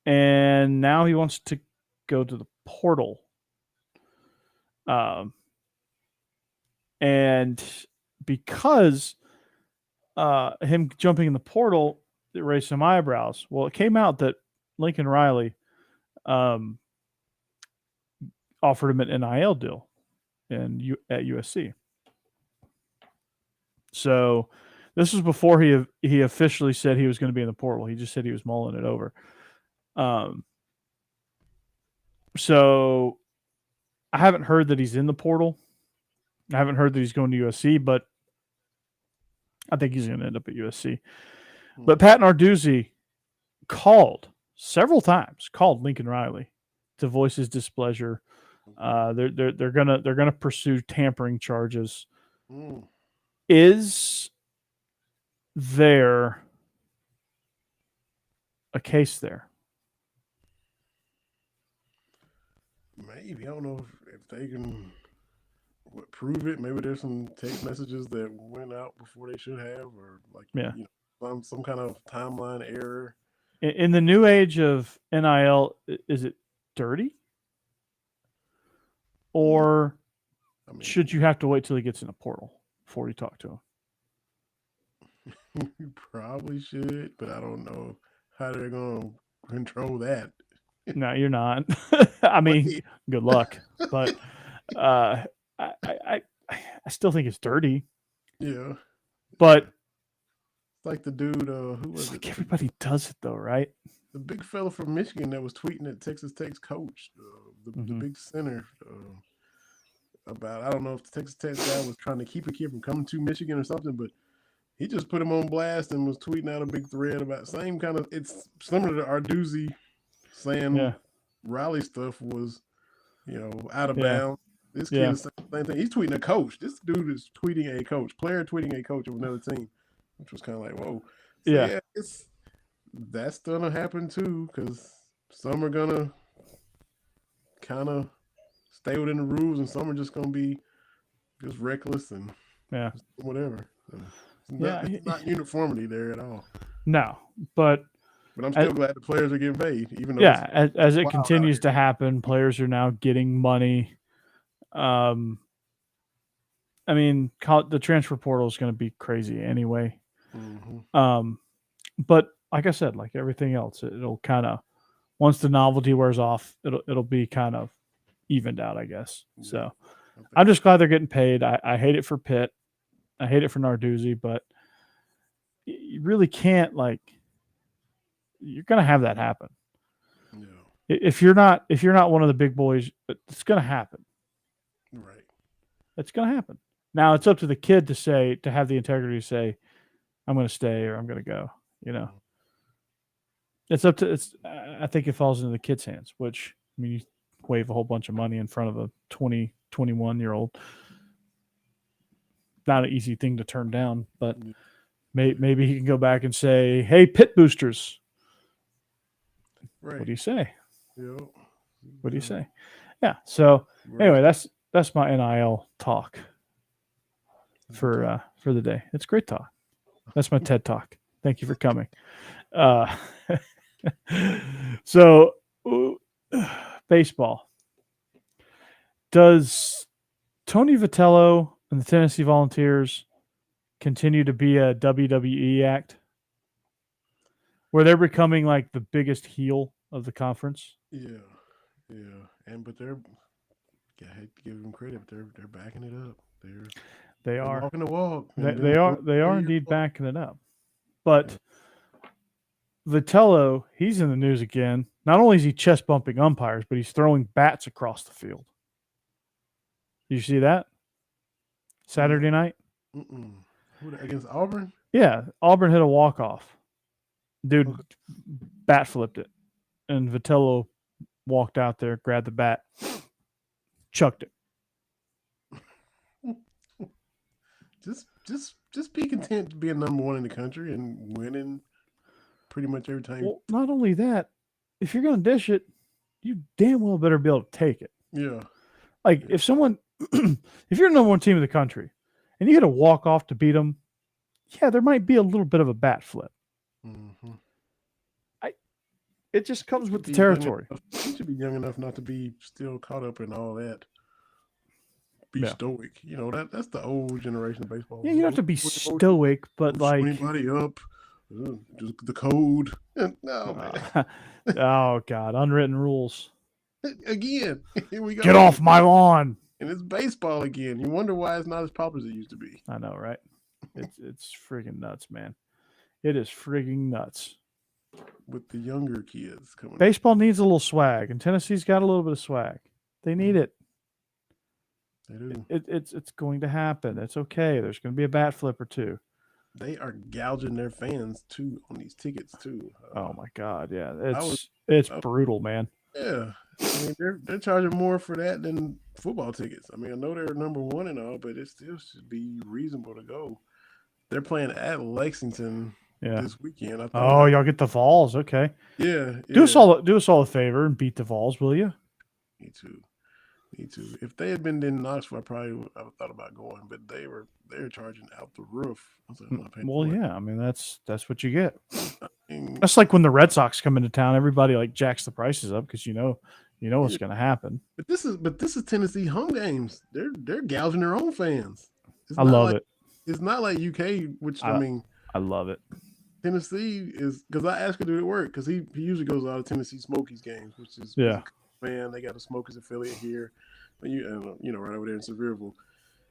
and now he wants to go to the portal. And because him jumping in the portal, it raised some eyebrows. Well, it came out that Lincoln Riley offered him an NIL deal at USC. So this was before he officially said he was going to be in the portal. He just said he was mulling it over. So I haven't heard that he's in the portal. I haven't heard that he's going to USC, but I think he's going to end up at USC. But Pat Narduzzi called several times, called Lincoln Riley to voice his displeasure. They're gonna pursue tampering charges. Is there a case there? Maybe. I don't know if they can prove it. Maybe there's some text messages that went out before they should have, or some kind of timeline error. In the new age of NIL, is it dirty? Or should you have to wait till he gets in a portal before you talk to him? You probably should, but I don't know how they're going to control that. No, you're not. I mean, good luck. But I still think it's dirty. Yeah. But it's like the dude, who was it? Everybody does it though, right? The big fella from Michigan that was tweeting at Texas Tech's coach, the big center, about, I don't know if the Texas Tech guy was trying to keep a kid from coming to Michigan or something, but he just put him on blast and was tweeting out a big thread about same kind of, it's similar to Arduzzi saying Riley stuff was, out of bounds. This kid is saying the same thing. He's tweeting a coach. This dude is tweeting a coach, player tweeting a coach of another team, which was kind of like, whoa. So, that's gonna happen too, because some are gonna kind of stay within the rules, and some are just gonna be just reckless and whatever. So it's not uniformity there at all. No, but I'm still glad the players are getting paid, even though as it continues to happen, players are now getting money. I mean, the transfer portal is going to be crazy anyway. But like I said, like everything else, it'll kind of, once the novelty wears off, it'll be kind of evened out, I guess. So I'm just glad they're getting paid. I hate it for Pitt. I hate it for Narduzzi, but you really can't, like, you're going to have that happen. No. If you're not one of the big boys, it's going to happen. Right. It's going to happen. Now it's up to the kid to have the integrity to say, I'm going to stay or I'm going to go, It's up to, I think it falls into the kid's hands, which, I mean, you wave a whole bunch of money in front of a 20, 21-year-old. Not an easy thing to turn down, but maybe he can go back and say, hey, Pitt boosters. Right. What do you say? Yeah. What do you say? Yeah. So anyway, that's my NIL talk for the day. It's great talk. That's my TED talk. Thank you for coming. So baseball. Does Tony Vitello and the Tennessee Volunteers continue to be a WWE act where they're becoming like the biggest heel of the conference? Yeah. But I hate to give them credit, but they're backing it up. They're walking the walk. They are indeed backing it up. But Vitello, he's in the news again. Not only is he chest bumping umpires, but he's throwing bats across the field. Did you see that? Saturday night? Against Auburn? Yeah, Auburn hit a walk-off. Dude bat flipped it. And Vitello walked out there, grabbed the bat, chucked it. Just be content to be a number one in the country and winning pretty much every time. Well, not only that, if you're going to dish it, you damn well better be able to take it. Yeah. Like if someone, if you're the number one team in the country and you get a walk off to beat them, there might be a little bit of a bat flip. Mm-hmm. It just comes with the territory. You should be young enough not to be still caught up in all that. be Yeah. stoic. You know, that's the old generation of baseball. Yeah, you don't have to be stoic, but Don't show like, anybody up. Just the code. No, man. oh God, unwritten rules. Again, here we go. Get off my lawn. And it's baseball again. You wonder why it's not as popular as it used to be. I know, right? It's friggin' nuts, man. It is friggin' nuts. With the younger kids coming up. Baseball needs a little swag, and Tennessee's got a little bit of swag. They need it. They do. It's going to happen. It's okay. There's going to be a bat flip or two. They are gouging their fans too on these tickets too. Oh my God, yeah, it's brutal, man. Yeah, I mean they're charging more for that than football tickets. I mean I know they're number one and all, but it still should be reasonable to go. They're playing at Lexington this weekend. Oh, y'all get the Vols, okay? Yeah. Do us all a favor and beat the Vols, will you? Me too. If they had been in Knoxville, I would have thought about going, but they're charging out the roof. I was like, I'm not paying for it. Yeah, I mean that's what you get. I mean, That's like when the Red Sox come into town, everybody like jacks the prices up because you know what's going to happen. But this is Tennessee home games. They're gouging their own fans. I love it. It's not like UK, which I mean, I love it. Tennessee is because I asked him to do it work because he usually goes to a lot of Tennessee Smokies games, which is man, they got a Smokies affiliate here, right over there in Sevierville.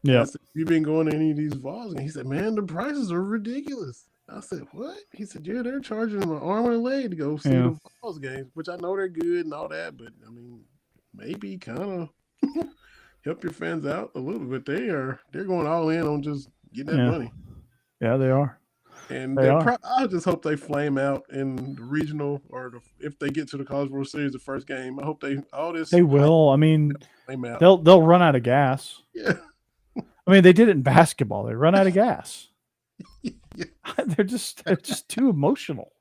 Yeah, said, you been going to any of these Vols? And he said, man, the prices are ridiculous. I said, what? He said, yeah, they're charging an arm and a leg to go see the Vols games, which I know they're good and all that, but I mean, maybe kind of help your fans out a little bit. They're going all in on just getting that money. Yeah, they are. And I just hope they flame out in the regional, or if they get to the College World Series, the first game. I hope they will. I mean, they'll run out of gas. Yeah. I mean, they did it in basketball. They run out of gas. Yeah. They're just too emotional.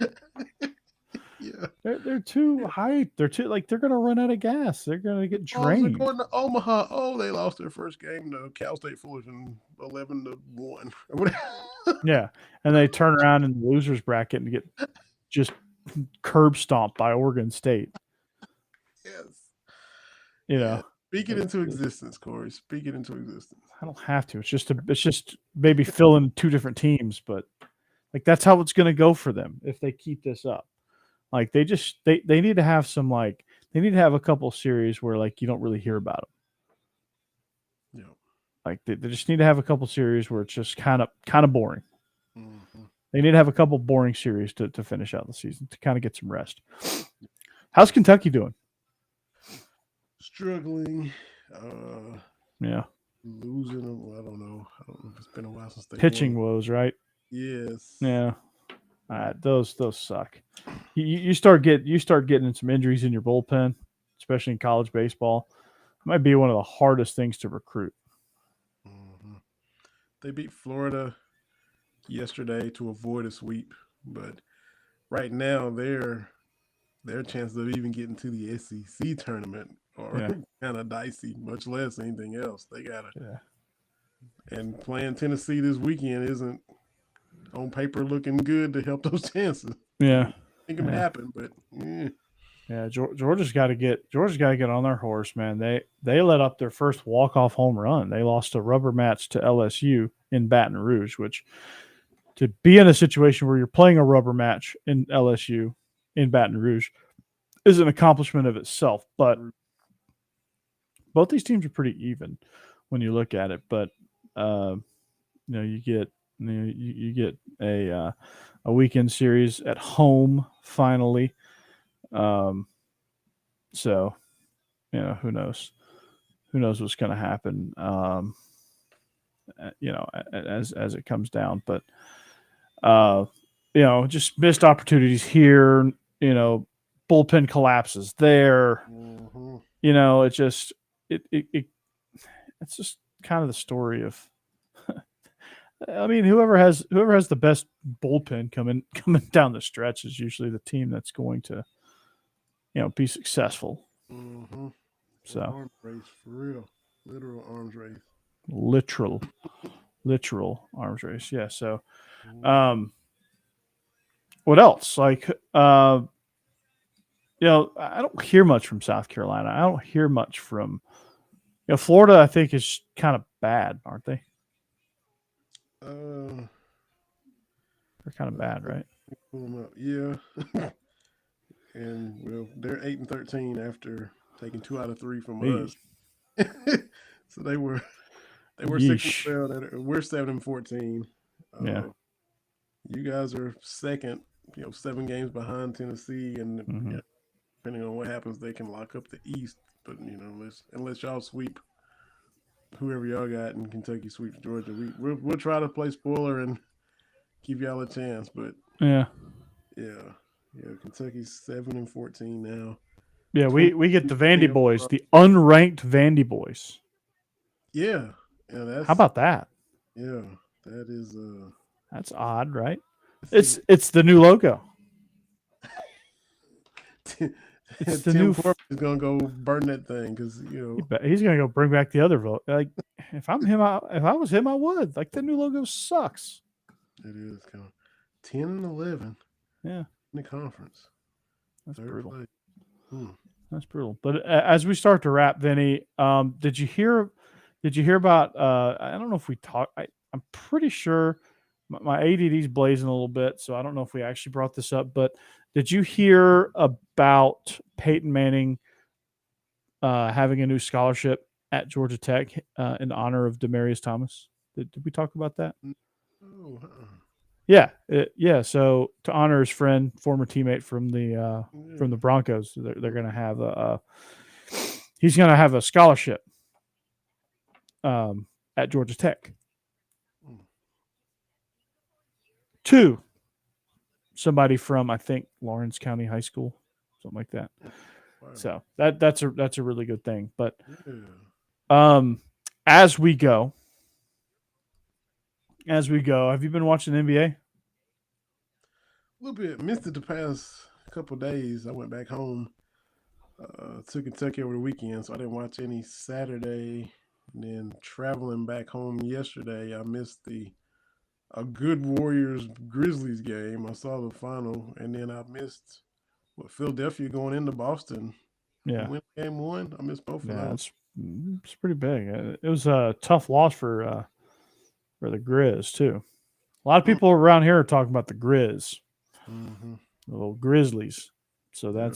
Yeah. They're too hyped. They're going to run out of gas. They're going to get drained. They're going to Omaha. Oh, they lost their first game to Cal State Fullerton 11-1. Yeah. And they turn around in the losers bracket and get just curb stomped by Oregon State. Yes. Speak it into existence, Corey. Speak it into existence. I don't have to. It's just maybe fill in two different teams, but like that's how it's going to go for them if they keep this up. Like they need to have some they need to have a couple series where like you don't really hear about them. Yeah. Like they just need to have a couple series where it's just kind of boring. Mm-hmm. They need to have a couple boring series to finish out the season to kind of get some rest. How's Kentucky doing? Struggling. Yeah. Losing them. I don't know if it's been a while since they pitching woes, right? Yes. Yeah. All right, those suck. You start getting some injuries in your bullpen, especially in college baseball. It might be one of the hardest things to recruit. Mm-hmm. They beat Florida yesterday to avoid a sweep, but right now their chances of even getting to the SEC tournament are kind of dicey, much less anything else. They gotta. Yeah. And playing Tennessee this weekend isn't on paper looking good to help those chances. Yeah. Think it can happen, but yeah, Georgia's got to get on their horse, man. They let up their first walk-off home run. They lost a rubber match to LSU in Baton Rouge, which to be in a situation where you're playing a rubber match in LSU in Baton Rouge is an accomplishment of itself. But both these teams are pretty even when you look at it. But you get a weekend series at home finally. So, who knows? Who knows what's going to happen? As it comes down, but just missed opportunities here. Bullpen collapses there. Mm-hmm. It's just it's just kind of the story of. I mean, whoever has the best bullpen coming down the stretch is usually the team that's going to, be successful. Mm-hmm. So arms race for real, literal arms race. Literal arms race. Yeah. So, what else? Like, I don't hear much from South Carolina. I don't hear much from You know, Florida, I think, is kind of bad, aren't they? Uh, They're kind of bad, right? pull them up. Yeah. And well, they're 8-13 after taking 2 out of 3 from Hey, us. So they were yeesh. 6-12. We're 7-14. Yeah. You guys are second. 7 games behind Tennessee, and Hmm. depending on what happens, they can lock up the East. But unless y'all sweep whoever y'all got in Kentucky sweeps Georgia, we'll try to play spoiler and give y'all a chance. But Yeah. yeah, Kentucky's 7-14 now. Yeah, 20 we get the Vandy boys, the unranked Vandy boys. Yeah, yeah, How about that? yeah, that is That's odd, right? see, It's the new logo. Tim It's the new. Corbin is gonna go burn that thing because He's gonna go bring back the other vote. Like if I'm him, if I was him, I would. Like the new logo sucks. it is kind of 10-11 Yeah, in the conference. that's Third brutal. place. Hmm. That's brutal. But as we start to wrap, Vinny, did you hear? Did you hear about? I don't know if we talked. I'm pretty sure my ADD's blazing a little bit, so I don't know if we actually brought this up. But did you hear about Peyton Manning having a new scholarship at Georgia Tech in honor of Demaryius Thomas? Did we talk about that? Oh, Yeah, yeah. So to honor his friend, former teammate from the yeah. Broncos, they're going to have he's going to have a scholarship at Georgia Tech Hmm. to somebody from I think Lawrence County High School, something like that. Wow. So that's a really good thing. But Yeah. as we go, have you been watching the NBA? A little bit missed it the past couple of days. I went back home to Kentucky over the weekend, so I didn't watch any Saturday. And then traveling back home yesterday, I missed a good Warriors Grizzlies game. I saw the final, and then I missed Philadelphia going into Boston. Yeah, Win game 1. I missed both of yeah. those. It's pretty big. It was a tough loss for the Grizz too. A lot of people around here are talking about the Grizz, Mm-hmm. the little Grizzlies. So Yeah.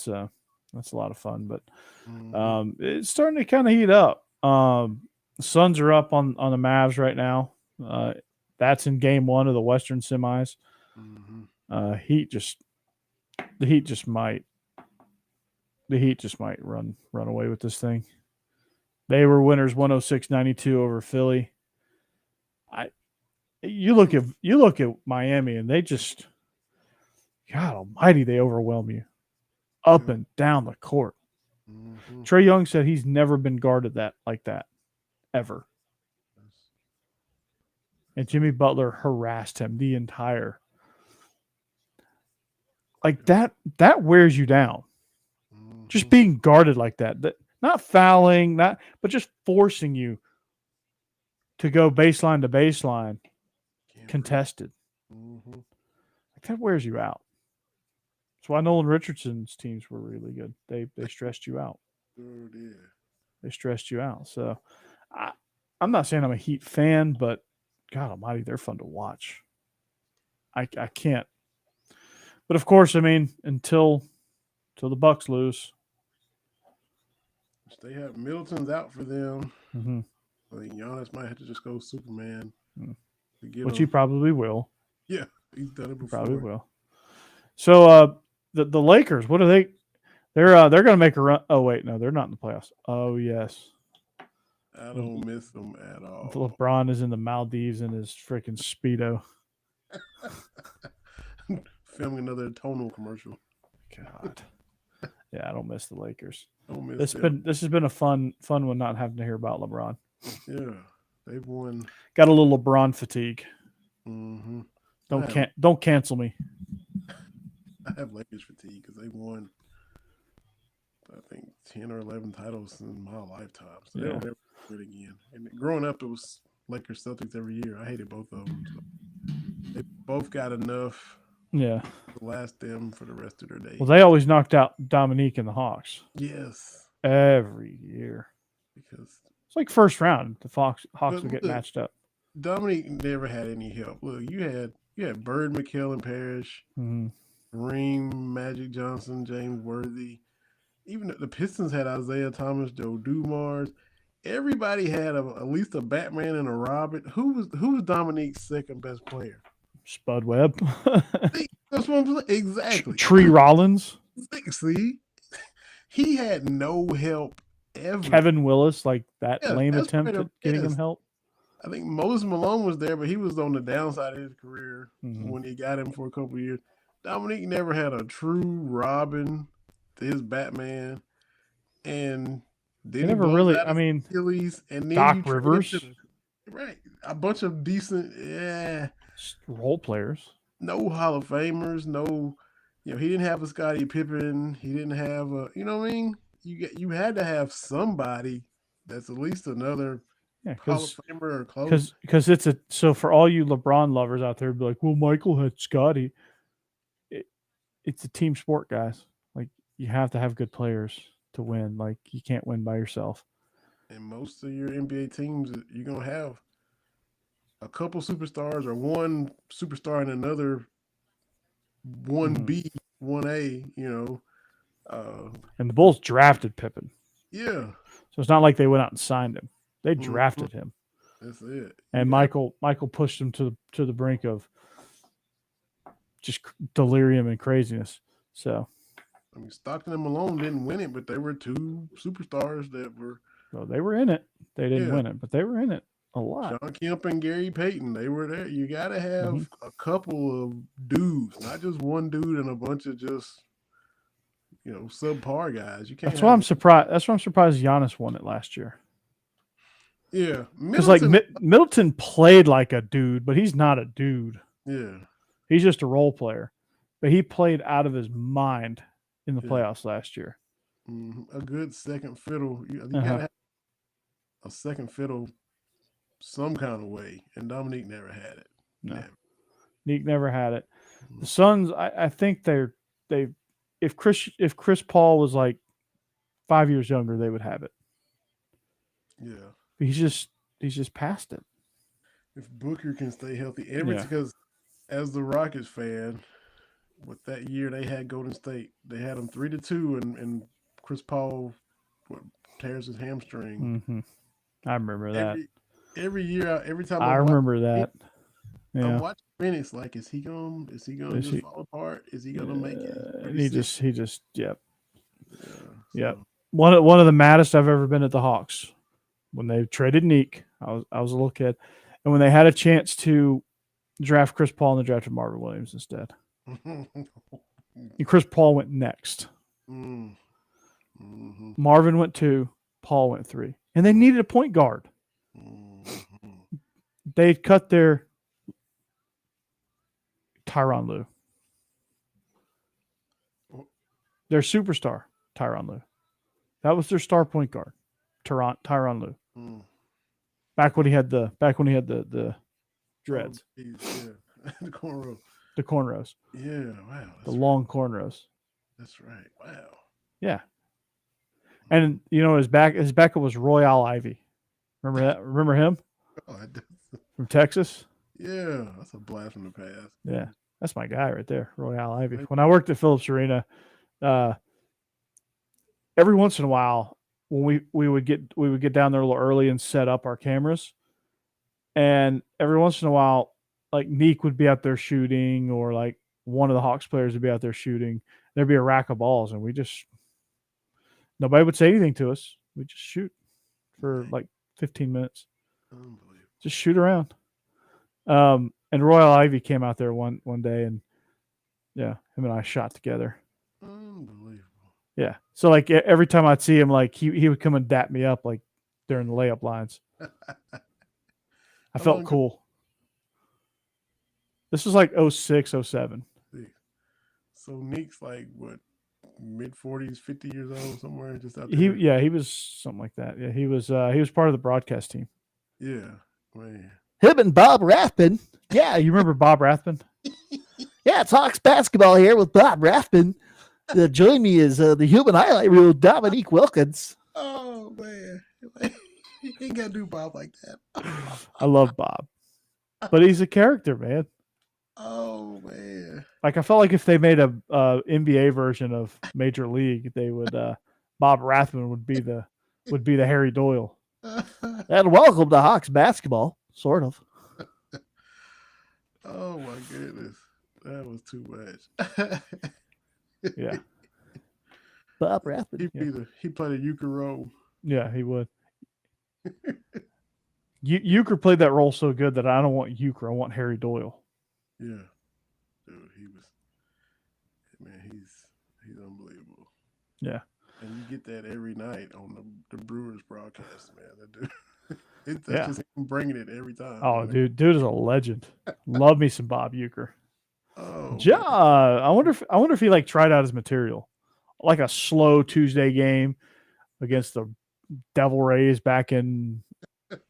that's a lot of fun. But Mm-hmm. it's starting to kind of heat up. The Suns are up on the Mavs right now. That's in game 1 of the Western semis. Mm-hmm. The Heat just might run away with this thing. They were winners 106-92 over Philly. You look at Miami and they just, God Almighty, they overwhelm you up Yeah. and down the court. Mm-hmm. Trae Young said he's never been guarded like that ever, and Jimmy Butler harassed him the entire. Like that wears you down. Just Mm-hmm. being guarded like that, not fouling, but just forcing you to go baseline to baseline Can't breathe. contested. Mm-hmm. Like that wears you out. That's why Nolan Richardson's teams were really good. They stressed you out. Sure did. They stressed you out. So I'm not saying I'm a Heat fan, but God Almighty, they're fun to watch. I can't. But of course, I mean, until the Bucks lose, They have Middleton's out for them. mm-hmm. I think Giannis might have to just go Superman to get which he him. probably will. Yeah, he's done it He before. probably will. So the Lakers, what are they? They're going to make a run. Oh wait, no, they're not in the playoffs. Oh yes, I don't miss them at all. LeBron is in the Maldives in his freaking speedo. Filming another tonal commercial. God, yeah, I don't miss the Lakers. Don't miss This them. has been a fun one, not having to hear about LeBron. Yeah, they've won. Got a little LeBron fatigue. Mm-hmm. Don't cancel me. I have Lakers fatigue because they won, I think, 10 or 11 titles in my lifetime. So Yeah. they'll never do it again. And growing up, it was Lakers Celtics every year. I hated both of them. So they both got enough Yeah. to last them for the rest of their days. Well, they always knocked out Dominique and the Hawks Yes, every year. because It's like first round. The Hawks But would get look, matched up. Dominique never had any help. Look, you had Bird, McKellen, Parrish, Mm-hmm. Ream, Magic Johnson, James Worthy. Even the Pistons had Isaiah Thomas, Joe Dumars. Everybody had at least a Batman and a Robin. Who was Dominique's second best player? Spud Webb. See, that's what I'm saying. Exactly. Tree Rollins. See, he had no help ever. Kevin Willis, like that lame that's attempt at getting him help. I think Moses Malone was there, but he was on the downside of his career Mhm. when he got him for a couple of years. Dominique never had a true Robin, his Batman, and then They never really. I mean, Achilles, and then Doc you trade Rivers. him right, a bunch of decent, role players. no Hall of Famers, no, he didn't have a Scottie Pippen, he didn't have a, you know what I mean? You had to have somebody that's at least another Hall of Famer or close. Because it's so for all you LeBron lovers out there, be like, well, Michael had Scottie. It's a team sport, guys. Like you have to have good players to win. Like you can't win by yourself. And most of your NBA teams, you're gonna have a couple superstars or one superstar and another 1B, 1A. And the Bulls drafted Pippen. Yeah. So it's not like they went out and signed him. They drafted him. That's it. And Michael pushed him to the brink of just delirium and craziness. So, I mean, Stockton and Malone didn't win it, but they were two superstars that were. Well, they were in it. They didn't win it, but they were in it a lot. Sean Kemp and Gary Payton, they were there. You got to have a couple of dudes, not just one dude and a bunch of just, subpar guys. You can't. That's why I'm surprised. That's why I'm surprised Giannis won it last year. Yeah, because like Middleton played like a dude, but he's not a dude. Yeah, he's just a role player. But he played out of his mind in the playoffs last year. A good second fiddle. You gotta have a second fiddle some kind of way, and Dominique never had it. No, never. Nick never had it. The Suns, I think they if Chris Paul was like 5 years younger, they would have it. Yeah. He's just past it. If Booker can stay healthy, because as the Rockets fan, with that year they had Golden State, they had them 3-2, and Chris Paul tears his hamstring. Mm-hmm. I remember that. Every year, every time I remember that. Yeah. I'm watching Phoenix. Like, is he gonna just fall apart? Is he gonna make it? He just yep. One of the maddest I've ever been at the Hawks. When they traded Neek, I was a little kid, and when they had a chance to draft Chris Paul, and they drafted Marvin Williams instead. And Chris Paul went next. Mm-hmm. Marvin went 2, Paul went 3, and they needed a point guard. Mm-hmm. They cut their Tyronn Lue, their superstar Tyronn Lue. That was their star point guard, Tyronn Lue. Back when he had the dreads. Yeah. The cornrows. The cornrows. Yeah, wow. The long cornrows. That's right. Wow. Yeah. And his backup was Royale Ivy. Remember that? Remember him? Oh, I do. From Texas? Yeah, that's a blast from the past. Yeah. That's my guy right there, Royale Ivy. When I worked at Phillips Arena, every once in a while, when we would get down there a little early and set up our cameras, and every once in a while, like Neek would be out there shooting, or like one of the Hawks players would be out there shooting. There'd be a rack of balls, and nobody would say anything to us. We just shoot for like 15 minutes. Just shoot around. And Royal Ivy came out there one day, and him and I shot together. Unbelievable. Yeah. So like every time I'd see him, like he would come and dap me up like during the layup lines. I felt cool. This was like 06, 07. So Nick's like what, mid-40s, 50 years old, somewhere just out there. He was something like that. Yeah, he was part of the broadcast team. Yeah, man. Him and Bob Rathbun. Yeah, you remember Bob Rathbun? Yeah, it's Hawks basketball here with Bob Rathbun. Join me is the human highlight reel, Dominique Wilkins. Oh man. He ain't got to do Bob like that. I love Bob, but he's a character, man. Oh man! Like I felt like if they made a NBA version of Major League, they would Bob Rathman would be the Harry Doyle. And welcome to Hawks basketball, sort of. Oh my goodness, that was too much. Yeah, Bob Rathman. He played a euchre role. yeah, he would. Euchre played that role so good that I don't want Euchre. I want Harry Doyle. Yeah, dude, he's unbelievable. Yeah, and you get that every night on the Brewers broadcast, man. That dude, just him bringing it every time. Oh, man. Dude is a legend. Love me some Bob Euchre. Oh, I wonder if he like tried out his material, like a slow Tuesday game against the Devil Rays back in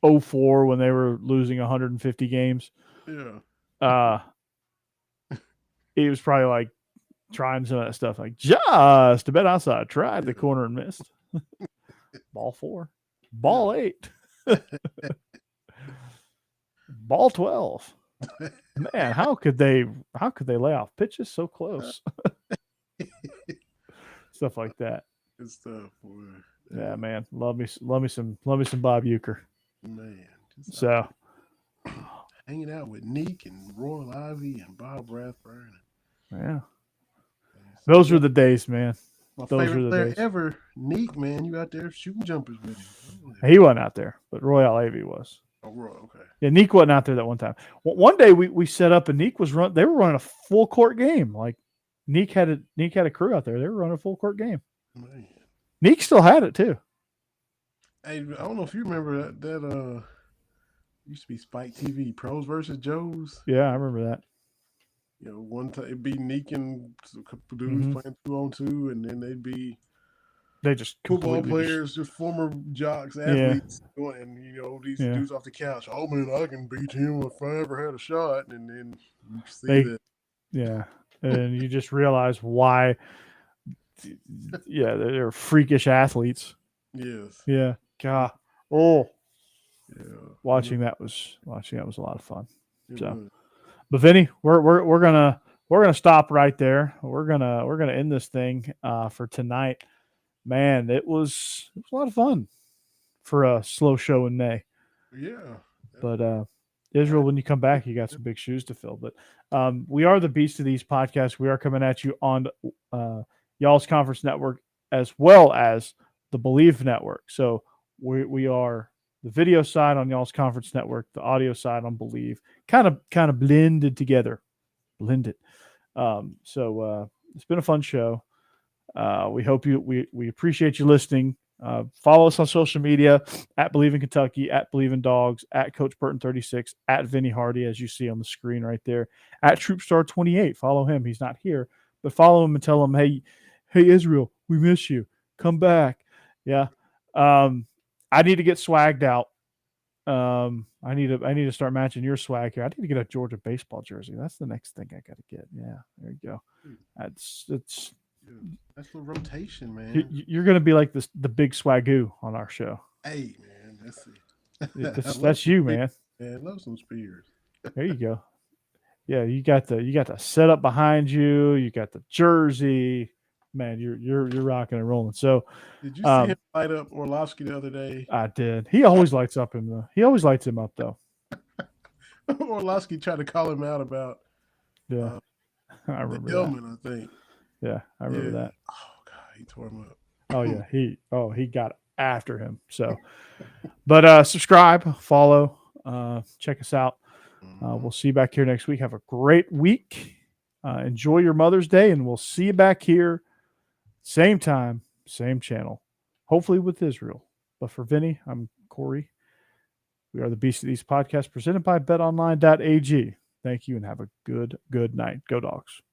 2004 when they were losing 150 games. Yeah. He was probably like trying some of that stuff, like just a bit outside, tried the corner and missed. Ball 4, ball 8, ball 12. Man, how could they lay off pitches so close? Stuff like that. Good stuff, boy. Yeah, man. Love me some Bob Euchre. Man. So hanging out with Neek and Royal Ivy and Bob Rathburn. Yeah. Those were the days, man. My Those favorite were the player days. ever, Neek, man. You out there shooting jumpers with him. He wasn't out there, but Royal Ivy was. Oh, Roy, okay. Yeah, Neek wasn't out there that one time. One day we set up and Neek was they were running a full court game. Like Neek had a crew out there. They were running a full court game. Man. Neek still had it too. Hey, I don't know if you remember that used to be Spike TV, Pros versus Joes. Yeah, I remember that. You know, one time it'd be Neek and a couple dudes playing 2-on-2, and then they'd be just football players, just former jocks, athletes, and these dudes off the couch. Oh man, I can beat him if I ever had a shot, and then you see that. Yeah, and you just realize why. Yeah, they're freakish athletes. Yes. Yeah. God. Oh. Yeah. Watching that was a lot of fun. But Vinny, we're gonna stop right there. We're gonna end this thing for tonight. Man, it was a lot of fun for a slow show in May. Yeah. But Israel, when you come back, you got some big shoes to fill. But we are the Beast of These podcasts. We are coming at you on Y'all's Conference Network as well as the Bleav Network. So we are the video side on Y'all's Conference Network, the audio side on Bleav, kind of blended together. So it's been a fun show. We hope we appreciate you listening. Follow us on social media at Bleav in Kentucky, at Bleav in Dogs, at Coach Burton 36, at Vinny Hardy, as you see on the screen right there, at Troupestar 28. Follow him. He's not here, but follow him and tell him, hey Israel, we miss you. Come back. Yeah. I need to get swagged out. I need to start matching your swag here. I need to get a Georgia baseball jersey. That's the next thing I got to get. Yeah, there you go. That's the rotation, man. You're going to be like the big swagoo on our show. Hey, man, that's you, man. Yeah, love some Spears. There you go. Yeah, you got the setup behind you. You got the jersey. Man, you're rocking and rolling. So, did you see him light up Orlovsky the other day? I did. He always lights up him though. He always lights him up though. Orlovsky tried to call him out about. Yeah, I remember the Hillman, I think. Yeah, I remember that. Oh God, he tore him up. Oh yeah, he got after him. So, but subscribe, follow, check us out. We'll see you back here next week. Have a great week. Enjoy your Mother's Day, and we'll see you back here. Same time, same channel, hopefully with Israel. But for Vinny, I'm Corey. We are the Beast of These podcasts presented by Betonline.ag. Thank you and have a good night. Go Dogs.